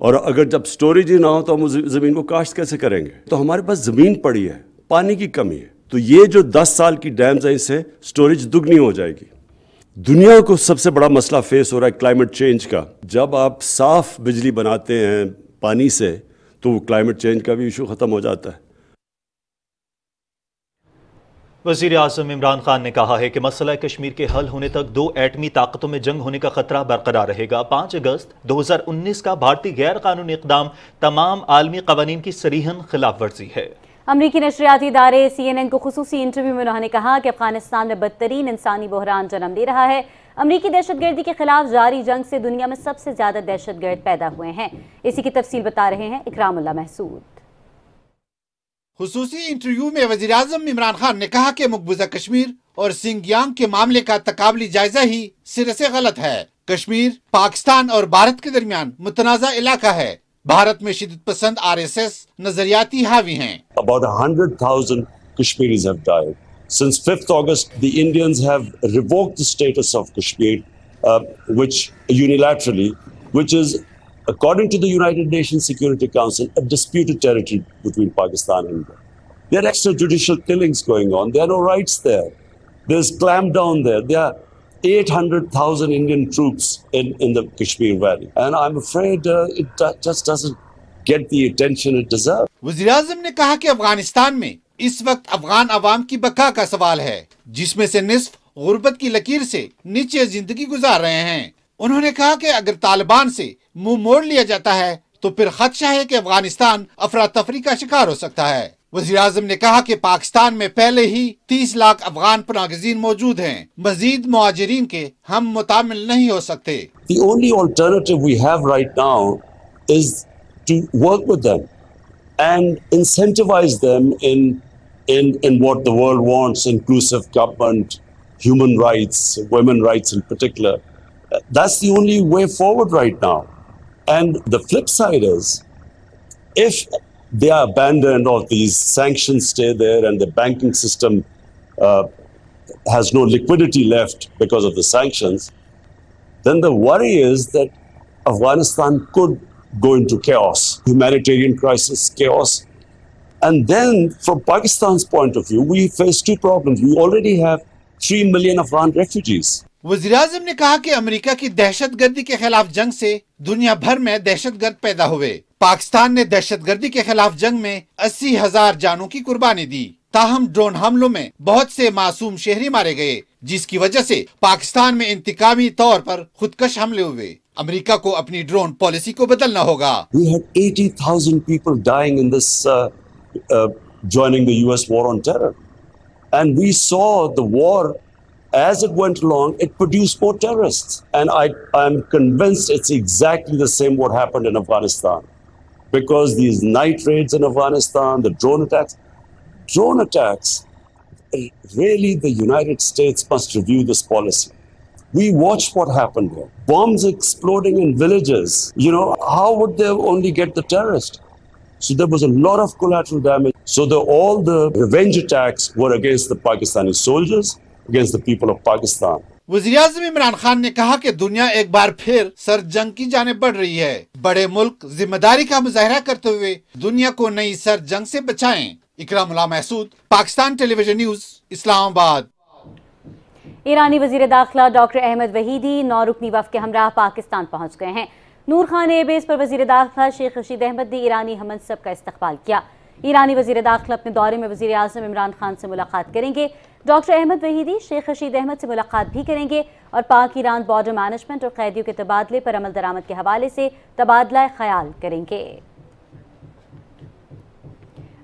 और अगर जब स्टोरेज ही ना हो तो हम ज़मीन को काश्त कैसे करेंगे? तो हमारे पास ज़मीन पड़ी है, पानी की कमी है। तो ये जो 10 साल की डैम्स है, इससे स्टोरेज दुगनी हो जाएगी। दुनिया को सबसे बड़ा मसला फेस हो रहा है क्लाइमेट चेंज का। जब आप साफ बिजली बनाते हैं पानी से, तो क्लाइमेट चेंज का भी इशू ख़त्म हो जाता है। वज़ीर आज़म इमरान खान ने कहा है कि मसला कश्मीर के हल होने तक 2 एटमी ताकतों में जंग होने का खतरा बरकरार रहेगा। 5 अगस्त 2019 का भारतीय गैर कानूनी इक़दाम तमाम आलमी क़वानीन की सरीहन खिलाफ वर्जी है। अमरीकी नशरियाती इदारे CNN को खुसूसी इंटरव्यू में उन्होंने कहा कि अफगानिस्तान में बदतरीन इंसानी बहरान जन्म ले रहा है। अमरीकी दहशतगर्दी के खिलाफ जारी जंग से दुनिया में सबसे ज्यादा दहशतगर्द पैदा हुए हैं। इसी की तफसील बता रहे हैं इकरामुल्लाह महसूद। खुसूसी इंटरव्यू में वज़ीर-ए-आज़म इमरान खान ने कहा कि मकबूजा कश्मीर और सिंगियांग के मामले का तकाबली जायजा ही सिरे से गलत है। कश्मीर पाकिस्तान और भारत के दरमियान मुतनाज़ा इलाका है। भारत में शिद्दत पसंद RSS नजरियाती हावी हैं। About 100,000 Kashmiris have died. Since 5th August, the Indians have revoked the status of Kashmir, which unilaterally, which is, according to the United Nations Security Council, a disputed territory between Pakistan and India. There are extrajudicial killings going on. There are no rights there. There's clampdown there. There are 800,000 Indian troops in the Kashmir Valley. And I'm afraid it just doesn't get the attention it deserves. वज़ीर-ए-आज़म ने कहा कि अफगानिस्तान में इस वक्त अफगान अवाम की बका का सवाल है, जिसमें से निस्फ गुर्बत की लकीर से नीचे जिंदगी गुजार रहे हैं। उन्होंने कहा कि अगर तालिबान से मुंह मोड़ लिया जाता है तो फिर खदशा है कि अफगानिस्तान अफरा तफरी का शिकार हो सकता है। वज़ीर-ए-आज़म ने कहा कि पाकिस्तान में पहले ही 30 लाख अफगान पनाहगज़ीन मौजूद हैं। मजीद मुहाजिरीन के हम मुतामिल नहीं हो सकते। The only alternative we have right now is to work with them and incentivize them in what the world wants: inclusive government, human rights, women's rights in particular. That's the only way forward right now. And the flip side is, if they are abandoned or these sanctions stay there and the banking system has no liquidity left because of the sanctions, then the worry is that Afghanistan could go into chaos, humanitarian crisis, chaos. And then from Pakistan's point of view, we face two problems. We already have 3 million Afghan refugees. वज़ीर-ए-आज़म ने कहा कि अमेरिका की दहशतगर्दी के खिलाफ जंग से दुनिया भर में दहशतगर्द पैदा हुए। पाकिस्तान ने दहशतगर्दी के खिलाफ जंग में 80,000 जानों की कुर्बानी दी। ताहम ड्रोन हमलों में बहुत से मासूम शहरी मारे गए, जिसकी वजह से पाकिस्तान में इंतकामी तौर पर खुदकश हमले हुए। अमेरिका को अपनी ड्रोन पॉलिसी को बदलना होगा। We had 80,000 people dying in this joining the US war on terror. And we saw the war, as it went along, it produced more terrorists. And I'm convinced it's exactly the same what happened in Afghanistan. Because these night raids in Afghanistan, the drone attacks, really the United States must review this policy. We watched what happened there. Bombs exploding in villages. You know, how would they only get the terrorist? So there was a lot of collateral damage. So all the revenge attacks were against the Pakistani soldiers, against the people of Pakistan. वज़ीर-ए-आज़म इमरान खान ने कहा कि दुनिया एक बार फिर सर जंग की जानिब बढ़ रही है। बड़े मुल्क जिम्मेदारी का मुजाहिरा करते हुए दुनिया को नई सर जंग से बचाएं। Ikramullah Mehsud, Pakistan television news, Islamabad. ईरानी वज़ीर दाखिला डॉक्टर अहमद वहीदी 9 रुकनी वफ़द के हमराह पाकिस्तान पहुँच गए हैं। नूर खान एयरबेस पर वज़ीर दाखिला शेख रशीद अहमद ने ईरानी हमनसब का इस्तकबाल किया। ईरानी वज़ीर दाखिला अपने दौरे में वज़ीर आज़म इमरान खान से मुलाकात करेंगे। डॉक्टर अहमद वहीदी शेख रशीद अहमद से मुलाकात भी करेंगे और पाक ईरान बॉर्डर मैनेजमेंट और कैदियों के तबादले पर अमल दरामद के हवाले से तबादला ख्याल करेंगे।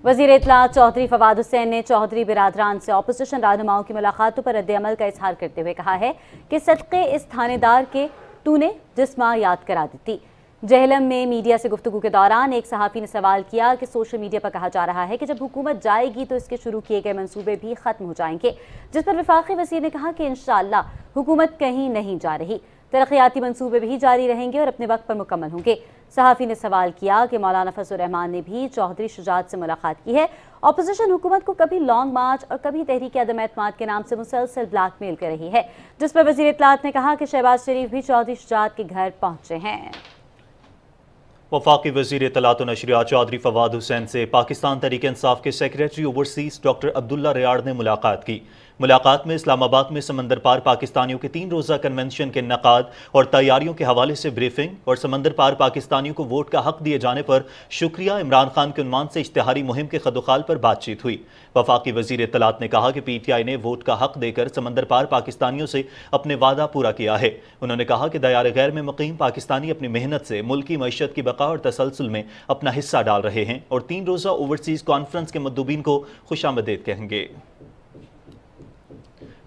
वज़ीर इत्तलात चौधरी फवाद हुसैन ने चौधरी बिरादरान से अपोजिशन रहनुमाओं की मुलाकातों पर रद्द-ए-अमल का इजहार करते हुए कहा है कि सदक़े इस थानेदार के तूने जिस्मा याद करा दी। जहलम में मीडिया से गुफ्तगू के दौरान एक सहाफ़ी ने सवाल किया कि सोशल मीडिया पर कहा जा रहा है कि जब हुकूमत जाएगी तो इसके शुरू किए गए मंसूबे भी ख़त्म हो जाएंगे, जिस पर वफाकी वज़ीर ने कहा कि इंशाअल्लाह हुकूमत कहीं नहीं जा रही, तरक्याती मंसूबे भी जारी रहेंगे और अपने वक्त पर मुकम्मल होंगे। सहाफ़ी ने सवाल किया कि मौलाना फजल रहमान ने भी चौधरी शुजात से मुलाकात की है। अपोजिशन हुकूमत को कभी लॉन्ग मार्च और कभी तहरीक अदम एतमाद के नाम से मुसलसल ब्लैकमेल कर रही है, जिस पर वज़ीर इत्तलात ने कहा कि शहबाज शरीफ भी चौधरी शुजात के घर पहुँचे हैं। वफाकी वज़ीर इत्तलात व नशरियात चौधरी फवाद हुसैन से पाकिस्तान तहरीक इंसाफ के सेक्रेटरी ओवरसीज डॉक्टर अब्दुल्ला रियाड़ ने मुलाकात की। मुलाकात में इस्लामाबाद में समंदर पार पाकिस्तानियों के 3 रोज़ा कन्वेंशन के इनकाद और तैयारियों के हवाले से ब्रीफिंग और समंदर पार पाकिस्तानियों को वोट का हक दिए जाने पर शुक्रिया इमरान खान के उन्वान से इश्तिहारी मुहिम के खदोखाल पर बातचीत हुई। वफाकी वज़ीर इत्तलात ने कहा कि PTI ने वोट का हक देकर समंदर पार पाकिस्तानियों से अपने वादा पूरा किया है। उन्होंने कहा कि दयार गैर में मुकीम पाकिस्तानी अपनी मेहनत से मुल्की मईशत की बका और तसलसल में अपना हिस्सा डाल रहे हैं और 3 रोज़ा ओवरसीज़ कॉन्फ्रेंस के मुद्दुबीन को खुशामदीद कहेंगे।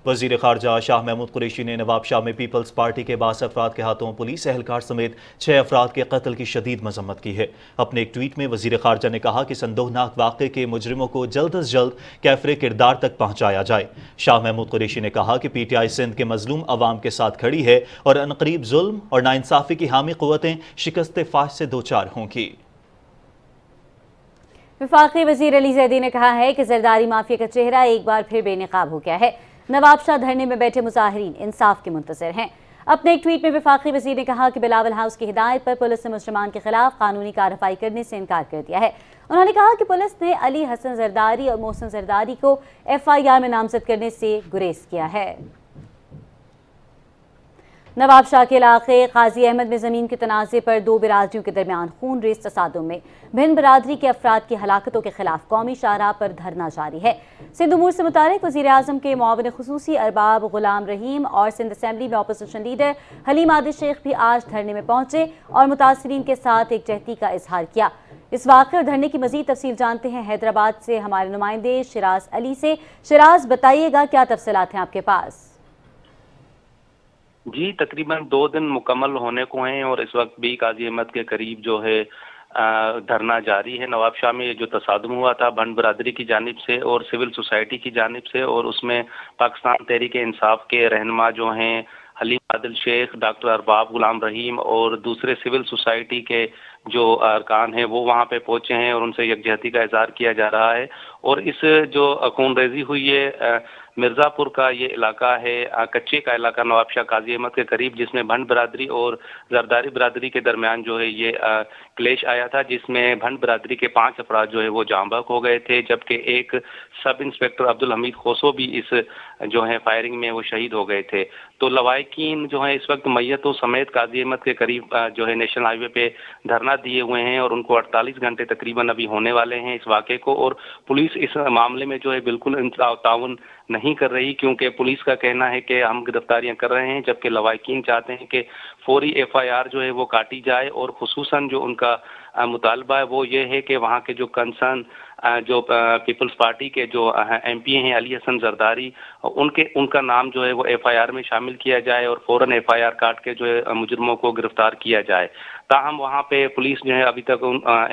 वजीर खारजा शाह महमूद कुरैशी ने नवाबशाह में पीपल्स पार्टी के 22 अफराद के हाथों पुलिस एहलकार समेत 6 अफराद के कत्ल की शदीद मजम्मत की है। अपने एक ट्वीट में वजीर खारजा ने कहा कि संदोहनाक वाक़े के मुजरिमों को जल्द अज जल्द कैफरे किरदार तक पहुंचाया जाए। शाह महमूद कुरैशी ने कहा कि PTI सिंध के मजलूम अवाम के साथ खड़ी है और अनकरीब जुल्म और नाइंसाफी की हामी क़ुव्वतें शिकस्त फाश से दो चार होंगी। वफाकी वजीर अली जैदी ने कहा है कि जरदारी माफिया का चेहरा एक बार फिर बेनकाब हो गया है। नवाबशाह धरने में बैठे मुजाहिरीन इंसाफ के मुंतज़िर हैं। अपने एक ट्वीट में वफाकी वजीर ने कहा कि बिलावल हाउस की हिदायत पर पुलिस ने मुजरिमान के खिलाफ कानूनी कार्रवाई करने से इनकार कर दिया है। उन्होंने कहा कि पुलिस ने अली हसन जरदारी और मोहसिन जरदारी को FIR में नामजद करने से गुरेज किया है। नवाबशाह के इलाके काजी अहमद में ज़मीन के तनाज़े पर 2 बिरादरियों के दरमियान खून रेज़ तसादुम में भिन्न बिरादरी के अफराद की हलाकतों के खिलाफ कौमी शाहराह पर धरना जारी है। सिंध उमूर से मुतालिक वज़ीर आज़म के मुआविन खुसूसी अरबाब गुलाम रहीम और सिंध असम्बली में अपोजिशन लीडर हलीम आदिल शेख भी आज धरने में पहुंचे और मुतासरीन के साथ एकजहती का इजहार किया। इस वाक़े और धरने की मज़ीद तफसील जानते हैं हैदराबाद से हमारे नुमाइंदे शिराज अली से। शिराज, बताइएगा क्या तफसीलात हैं आपके पास? जी, तकरीबन 2 दिन मुकम्मल होने को हैं और इस वक्त भी काजी अहमद के करीब जो है धरना जारी है। नवाबशाह में जो तसादुम हुआ था भंड बरादरी की जानिब से और सिविल सोसाइटी की जानिब से, और उसमें पाकिस्तान तहरीक इंसाफ के रहनुमा जो हैं हलीम आदिल शेख, डॉक्टर अरबाब गुलाम रहीम और दूसरे सिविल सोसाइटी के जो अरकान हैं वो वहाँ पे पहुँचे हैं और उनसे यकजहती का इजहार किया जा रहा है। और इस जो खूनरेजी हुई है मिर्ज़ापुर का ये इलाका है, कच्चे का इलाका नवाबशाह काजी अहमद के करीब, जिसमें भंड बरादरी और जरदारी बरादरी के दरमियान जो है ये क्लेश आया था, जिसमें भंड बरादरी के 5 अफराद जो है वो जाँ बहक हो गए थे, जबकि एक सब इंस्पेक्टर अब्दुल हमीद खोसो भी इस जो है फायरिंग में वो शहीद हो गए थे। तो लवाहिकीन जो है इस वक्त मैयतों समेत काजी अहमद के करीब जो है नेशनल हाईवे पे धरना दिए हुए हैं और उनको 48 घंटे तकरीबन अभी होने वाले हैं इस वाक़े को। और पुलिस इस मामले में जो है बिल्कुल ताउन नहीं कर रही, क्योंकि पुलिस का कहना है कि हम गिरफ्तारियां कर रहे हैं, जबकि लवाहिकीन चाहते हैं कि फौरी FIR जो है वो काटी जाए। और खुसूसन जो उनका मुतालबा है वो ये है कि वहाँ के जो कंसर्न जो पीपल्स पार्टी के जो MP हैं अली हसन जरदारी, उनका नाम जो है वो FIR में शामिल किया जाए और फ़ौरन FIR काट के जो है मुजरिमों को गिरफ्तार किया जाए। ताहम वहाँ पे पुलिस जो है अभी तक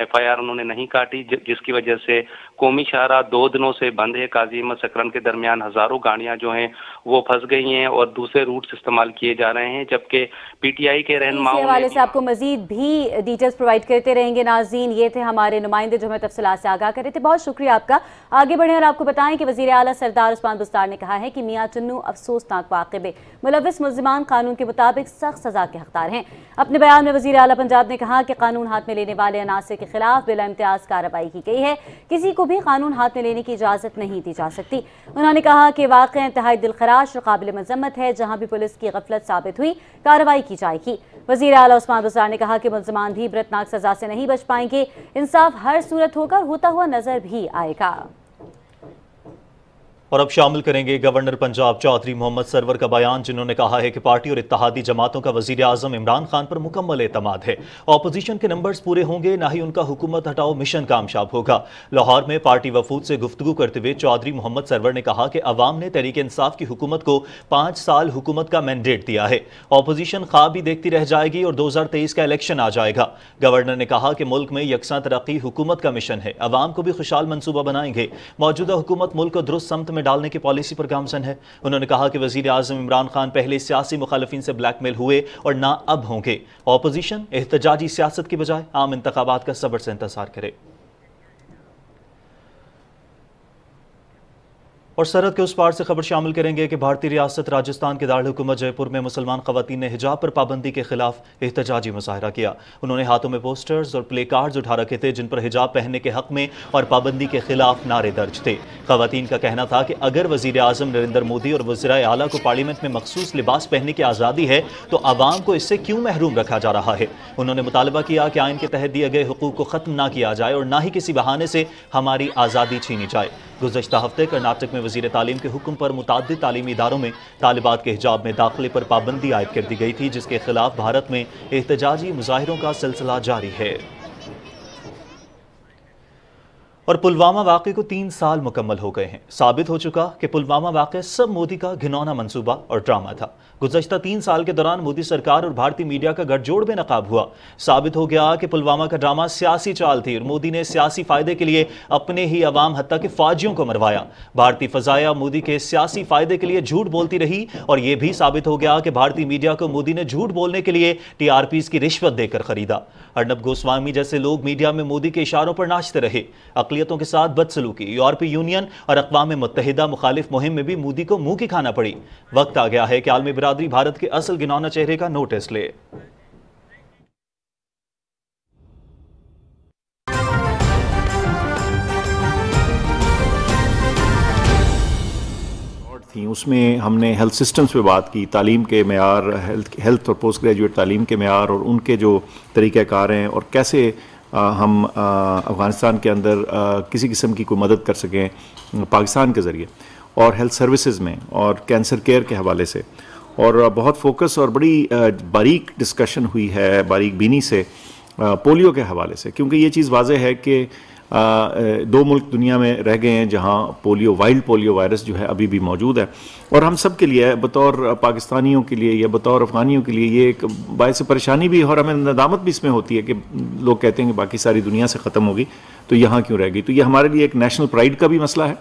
FIR उन्होंने नहीं काटी, जिसकी वजह से कौमी शाहराह 2 दिनों से बंद है। काजी अहमद सकरन के दरमियान हज़ारों गाड़ियाँ जो हैं वो फंस गई हैं और दूसरे रूट्स इस्तेमाल किए जा रहे हैं, जबकि PTI के रहनुमाओं के हवाले से आपको मजीद भी डिटेल्स प्रोवाइड करते रहेंगे। नाज़रीन, ये थे हमारे नुमाइंदे जो हमें तफसीलात से आगाह कर रहे थे। बहुत शुक्रिया आपका। आगे बढ़े और आपको बताएं कि वज़ीर आला सरदार उस्मान बुस्तार ने कहा है कि मियां चन्नू अफसोसनाक वाक़े में मुलव्विस मुल्ज़िमान कानून के मुताबिक सख्त सज़ा के हकदार हैं। अपने बयान में वज़ीर आला पंजाब ने कहा कि कानून हाथ में लेने वाले अनासर के खिलाफ बिला इम्तियाज़ कार्रवाई की गई है, किसी को भी कानून हाथ में लेने की इजाज़त नहीं दी जा सकती। उन्होंने कहा कि वाक़या इंतहाई दिलखराश और काबिल मज़म्मत है, जहाँ भी पुलिस की गफलत साबित हुई कार्रवाई की जाएगी। वज़ीर आला उस्मान बुस्तार ने कहा कि मुल्ज़िमान भी इबरतनाक सज़ा से नहीं बच पाएंगे, इंसाफ हर सूरत होकर होता हुआ नजर भी आएगा। और अब शामिल करेंगे गवर्नर पंजाब चौधरी मोहम्मद सरवर का बयान, जिन्होंने कहा है कि पार्टी और इत्तेहादी जमातों का वज़ीर आज़म इमरान खान पर मुकम्मल एतमाद है। ऑपोजिशन के नंबर्स पूरे होंगे, ना ही उनका हुकूमत हटाओ मिशन कामयाब होगा। लाहौर में पार्टी वफूद से गुफ्तगू करते हुए चौधरी मोहम्मद सरवर ने कहा कि अवाम ने तहरीक इंसाफ की हुकूमत को 5 साल हुकूमत का मैंडेट दिया है। ऑपोजिशन ख्वाब ही देखती रह जाएगी और 2023 का इलेक्शन आ जाएगा। गवर्नर ने कहा कि मुल्क में यकसा तरक्की हुकूमत का मिशन है, अवाम को भी खुशहाल मनसूबा बनाएंगे। मौजूदा हुकूमत मुल्क को दुरुस्त समत में डालने की पॉलिसी पर गामजन है। उन्होंने कहा कि वजीर आज़म इमरान खान पहले सियासी मुखालिफिन से ब्लैकमेल हुए और ना अब होंगे। ऑपोजिशन एहतजाजी सियासत की बजाय आम इंतखाबात का सब्र से इंतजार करे। और सरहद के उस पार से खबर शामिल करेंगे कि भारतीय रियासत राजस्थान के दारुल हुकूमत जयपुर में मुसलमान खवातीन ने हिजाब पर पाबंदी के खिलाफ एहतजाजी मुजाहरा किया। उन्होंने हाथों में पोस्टर्स और प्ले कार्ड्स उठा रखे थे, जिन पर हिजाब पहनने के हक में और पाबंदी के खिलाफ नारे दर्ज थे। खवातीन का कहना था कि अगर वजीर आज़म नरेंद्र मोदी और वज़ीर आला को पार्लियामेंट में मखसूस लिबास पहनने की आज़ादी है तो आवाम को इससे क्यों महरूम रखा जा रहा है। उन्होंने मुतालबा किया कि आइन के तहत दिए गए हुकूक को ख़त्म ना किया जाए और ना ही किसी बहाने से हमारी आज़ादी छीनी जाए। गुज़श्ता हफ्ते कर्नाटक में वज़ीर तालीम के हुक्म पर मुताद्दिद तालीमी इदारों में तालिबात के हिजाब में दाखिले पर पाबंदी आयद कर दी गई थी, जिसके खिलाफ भारत में एहतजाजी मुजाहिरों का सिलसिला जारी है। और पुलवामा वाक़े को 3 साल मुकम्मल हो गए हैं। साबित हो चुका कि पुलवामा वाक़े सब मोदी का घिनौना मंसूबा और ड्रामा था। गुज़श्ता 3 साल के दौरान मोदी सरकार और भारतीय मीडिया का गठजोड़ बेनकाब हुआ। साबित हो गया कि पुलवामा का ड्रामा सियासी चाल थी और मोदी ने सियासी फायदे के लिए अपने ही अवाम हत्ता के फौजियों को मरवाया। भारतीय फजाया मोदी के सियासी फायदे के लिए झूठ बोलती रही और यह भी साबित हो गया कि भारतीय मीडिया को मोदी ने झूठ बोलने के लिए TRPs की रिश्वत देकर खरीदा। अर्नब गोस्वामी जैसे लोग मीडिया में मोदी के इशारों पर नाचते रहे। अक़लियतों के साथ बदसलूकी, यूरोपीय यूनियन और अक़वाम मुत्तहिदा मुखालिफ मुहिम में भी मोदी को मुंह की खाना पड़ी। वक्त आ गया है कि आलमी बिरादरी भारत के असल घिनौना चेहरे का नोटिस ले। थी उसमें हमने हेल्थ सिस्टम्स पे बात की, तालीम के मेयार, हेल्थ और पोस्ट ग्रेजुएट तालीम के मेयार और उनके जो तरीक़ाकार हैं और कैसे हम अफ़गानिस्तान के अंदर किसी किस्म की कोई मदद कर सकें पाकिस्तान के ज़रिए, और हेल्थ सर्विसेज में और कैंसर केयर के हवाले से। और बहुत फोकस और बड़ी बारीक डिस्कशन हुई है बारीक बीनी से पोलियो के हवाले से, क्योंकि ये चीज़ वाज़ेह है कि 2 मुल्क दुनिया में रह गए हैं जहां पोलियो, वाइल्ड पोलियो वायरस जो है अभी भी मौजूद है। और हम सब के लिए, बतौर पाकिस्तानियों के लिए या बतौर अफ़गानियों के लिए, ये एक बायस परेशानी भी है और हमें नदामत भी इसमें होती है कि लोग कहते हैं कि बाकी सारी दुनिया से ख़त्म होगी तो यहाँ क्यों रह गई। तो ये हमारे लिए एक नेशनल प्राइड का भी मसला है,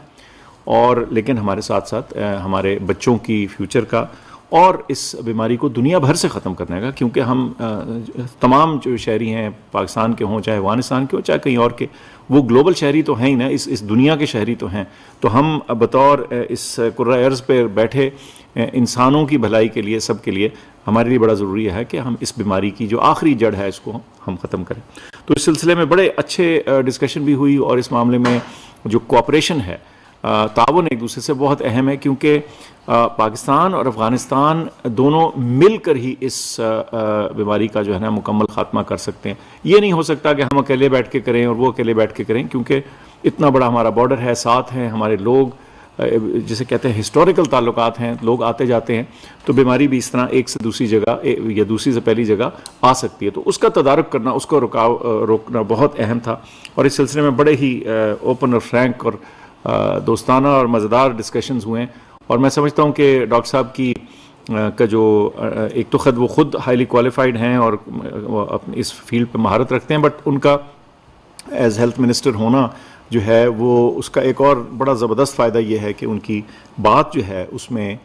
और लेकिन हमारे साथ साथ हमारे बच्चों की फ्यूचर का और इस बीमारी को दुनिया भर से ख़त्म करने का, क्योंकि हम तमाम जो शहरी हैं पाकिस्तान के हों, चाहे अफ़गानिस्तान के हों, चाहे कहीं और के, वो ग्लोबल शहरी तो हैं ही ना, इस दुनिया के शहरी तो हैं। तो हम बतौर इस कुर्रा अर्ज़ पर बैठे इंसानों की भलाई के लिए, सब के लिए हमारे लिए बड़ा ज़रूरी है कि हम इस बीमारी की जो आखिरी जड़ है इसको हम ख़त्म करें। तो इस सिलसिले में बड़े अच्छे डिस्कशन भी हुई, और इस मामले में जो कोऑपरेशन है, ताउन एक दूसरे से बहुत अहम है, क्योंकि पाकिस्तान और अफ़गानिस्तान दोनों मिलकर ही इस बीमारी का जो है ना मुकम्मल ख़ात्मा कर सकते हैं। ये नहीं हो सकता कि हम अकेले बैठ के करें और वो अकेले बैठ के करें, क्योंकि इतना बड़ा हमारा बॉर्डर है, साथ हैं हमारे लोग, जिसे कहते हैं हिस्टोरिकल ताल्लुकात हैं, लोग आते जाते हैं, तो बीमारी भी इस तरह एक से दूसरी जगह या दूसरी से पहली जगह आ सकती है। तो उसका तदारुक करना, उसको रोकना बहुत अहम था। और इस सिलसिले में बड़े ही ओपन और फ्रैंक और दोस्ताना और मज़ेदार डिस्कशंस हुए हैं। और मैं समझता हूँ कि डॉक्टर साहब की का जो एक तो वो खुद हाईली क्वालिफाइड हैं और अपनी इस फील्ड पे महारत रखते हैं, बट उनका एज हेल्थ मिनिस्टर होना जो है वो उसका एक और बड़ा ज़बरदस्त फ़ायदा ये है कि उनकी बात जो है उसमें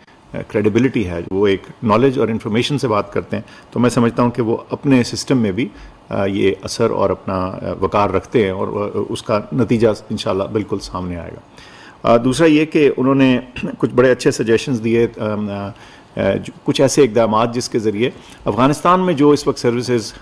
क्रेडिबिलिटी है, वो एक नॉलेज और इन्फॉर्मेशन से बात करते हैं। तो मैं समझता हूँ कि वो अपने सिस्टम में भी ये असर और अपना वक़ार रखते हैं, और उसका नतीजा इंशाल्लाह बिल्कुल सामने आएगा। दूसरा ये कि उन्होंने कुछ बड़े अच्छे सजेशंस दिए, कुछ ऐसे इक़दाम जिसके ज़रिए अफ़गानिस्तान में जो इस वक्त सर्विसेज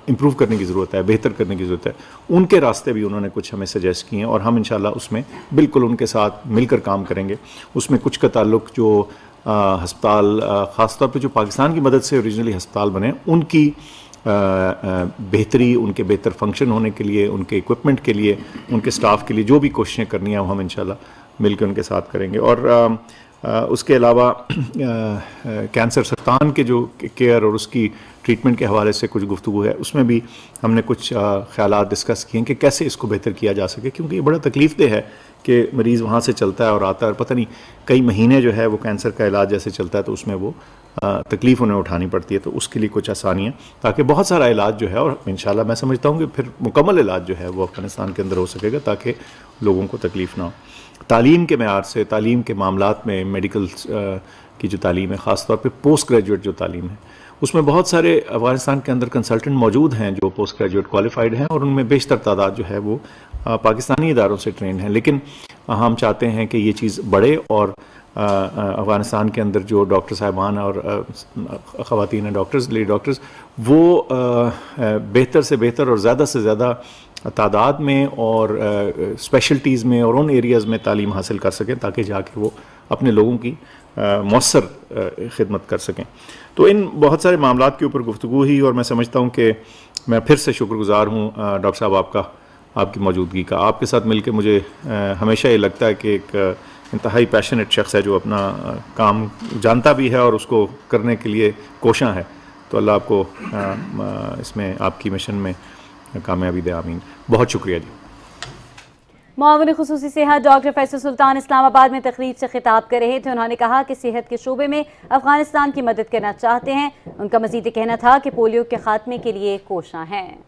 इम्प्रूव करने की ज़रूरत है, बेहतर करने की ज़रूरत है, उनके रास्ते भी उन्होंने कुछ हमें सजेस्ट किए हैं, और हम इंशाल्लाह उसमें बिल्कुल उनके साथ मिलकर काम करेंगे। उसमें कुछ का ताल्लुक़ जो हस्पताल, ख़ास तौर पे जो पाकिस्तान की मदद से ओरिजिनली हस्पताल बने, उनकी बेहतरी, उनके बेहतर फंक्शन होने के लिए, उनके इक्विपमेंट के लिए, उनके स्टाफ के लिए जो भी कोशिशें करनी है वो हम इंशाल्लाह मिलकर उनके साथ करेंगे। और उसके अलावा कैंसर, सरतान के जो केयर और उसकी ट्रीटमेंट के हवाले से कुछ गुफ्तगू है, उसमें भी हमने कुछ ख्यालात डिस्कस किए हैं कि कैसे इसको बेहतर किया जा सके, क्योंकि ये बड़ा तकलीफ़देह है कि मरीज़ वहाँ से चलता है और आता है, और पता नहीं कई महीने जो है वो कैंसर का इलाज जैसे चलता है तो उसमें वो तकलीफ़ उन्हें उठानी पड़ती है। तो उसके लिए कुछ आसानियाँ, ताकि बहुत सारा इलाज जो है, और इंशाल्लाह मैं समझता हूँ कि फिर मुकम्मल इलाज जो है वो अफ़गानिस्तान के अंदर हो सकेगा, ताकि लोगों को तकलीफ़ ना हो। तालीम के मेयार से, तालीम के मामलात में, मेडिकल की जो तालीम है, ख़ास तौर पे पोस्ट ग्रेजुएट जो तालीम है, उसमें बहुत सारे अफ़गानिस्तान के अंदर कंसल्टेंट मौजूद हैं जो पोस्ट ग्रेजुएट क्वालिफाइड हैं, और उनमें बेशतर तादाद जो है वो पाकिस्तानी इदारों से ट्रेंड हैं। लेकिन हम चाहते हैं कि ये चीज़ बढ़े, और अफ़गानिस्तान के अंदर जो डॉक्टर साहिबान और ख़वातीन डॉक्टर्स, लेडी डॉक्टर्स, वो बेहतर से बेहतर और ज़्यादा से ज़्यादा तादाद में और स्पेशल्टीज़ में और उन एरियाज़ में तालीम हासिल कर सकें, ताकि जाके वो अपने लोगों की मौसर खिदमत कर सकें। तो इन बहुत सारे मामलात के ऊपर गुफ्तगू ही, और मैं समझता हूँ कि मैं फिर से शुक्रगुज़ार हूँ डॉक्टर साहब आपका, आपकी मौजूदगी का। आपके साथ मिलकर मुझे हमेशा ये लगता है कि एक इंतहाई पैशनेट शख्स है जो अपना काम जानता भी है और उसको करने के लिए कोशां है। तो अल्लाह आपको इसमें आपकी मिशन में कामयाबी दे, आमीन। बहुत शुक्रिया जी। मुआविन खुसूसी सेहत डॉक्टर फैसल सुल्तान इस्लामाबाद में तकरीब से खिताब कर रहे थे। उन्होंने कहा कि सेहत के शोबे में अफगानिस्तान की मदद करना चाहते हैं। उनका मजीद कहना था कि पोलियो के खात्मे के लिए कोशिशें हैं।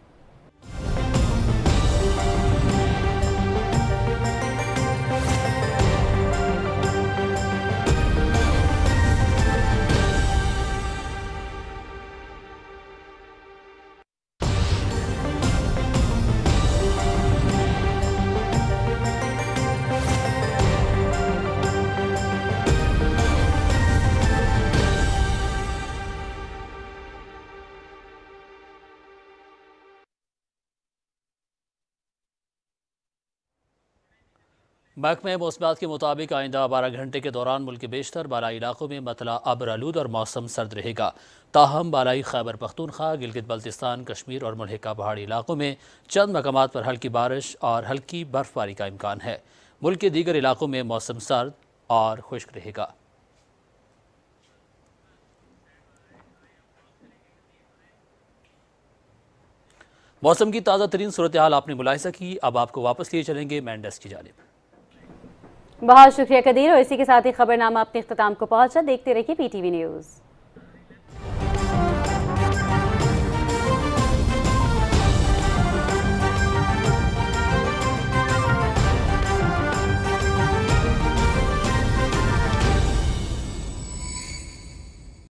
महकमे मौसमियात के मुताबिक आइंदा 12 घंटे के दौरान मुल्क के बेशतर बालाई इलाकों में मतला अबरआलूद और मौसम सर्द रहेगा। ताहम बालाई खैबर पख्तूनख्वा, गिलगित बल्तिस्तान, कश्मीर और मुल्हिका पहाड़ी इलाकों में चंद मकामात पर हल्की बारिश और हल्की बर्फबारी का इम्कान है। मुल्क के दीगर इलाकों में मौसम सर्द और खुश्क रहेगा। मौसम की ताज़ा तरीन सूरत हाल आपने मुलाहिजा की। अब आपको वापस लिए चलेंगे मैन डेस्क की जानिब। बहुत शुक्रिया कदीर। और इसी के साथ ही खबरनामा अपने इख्तिताम को पहुंचा। देखते रहिए PTV न्यूज़।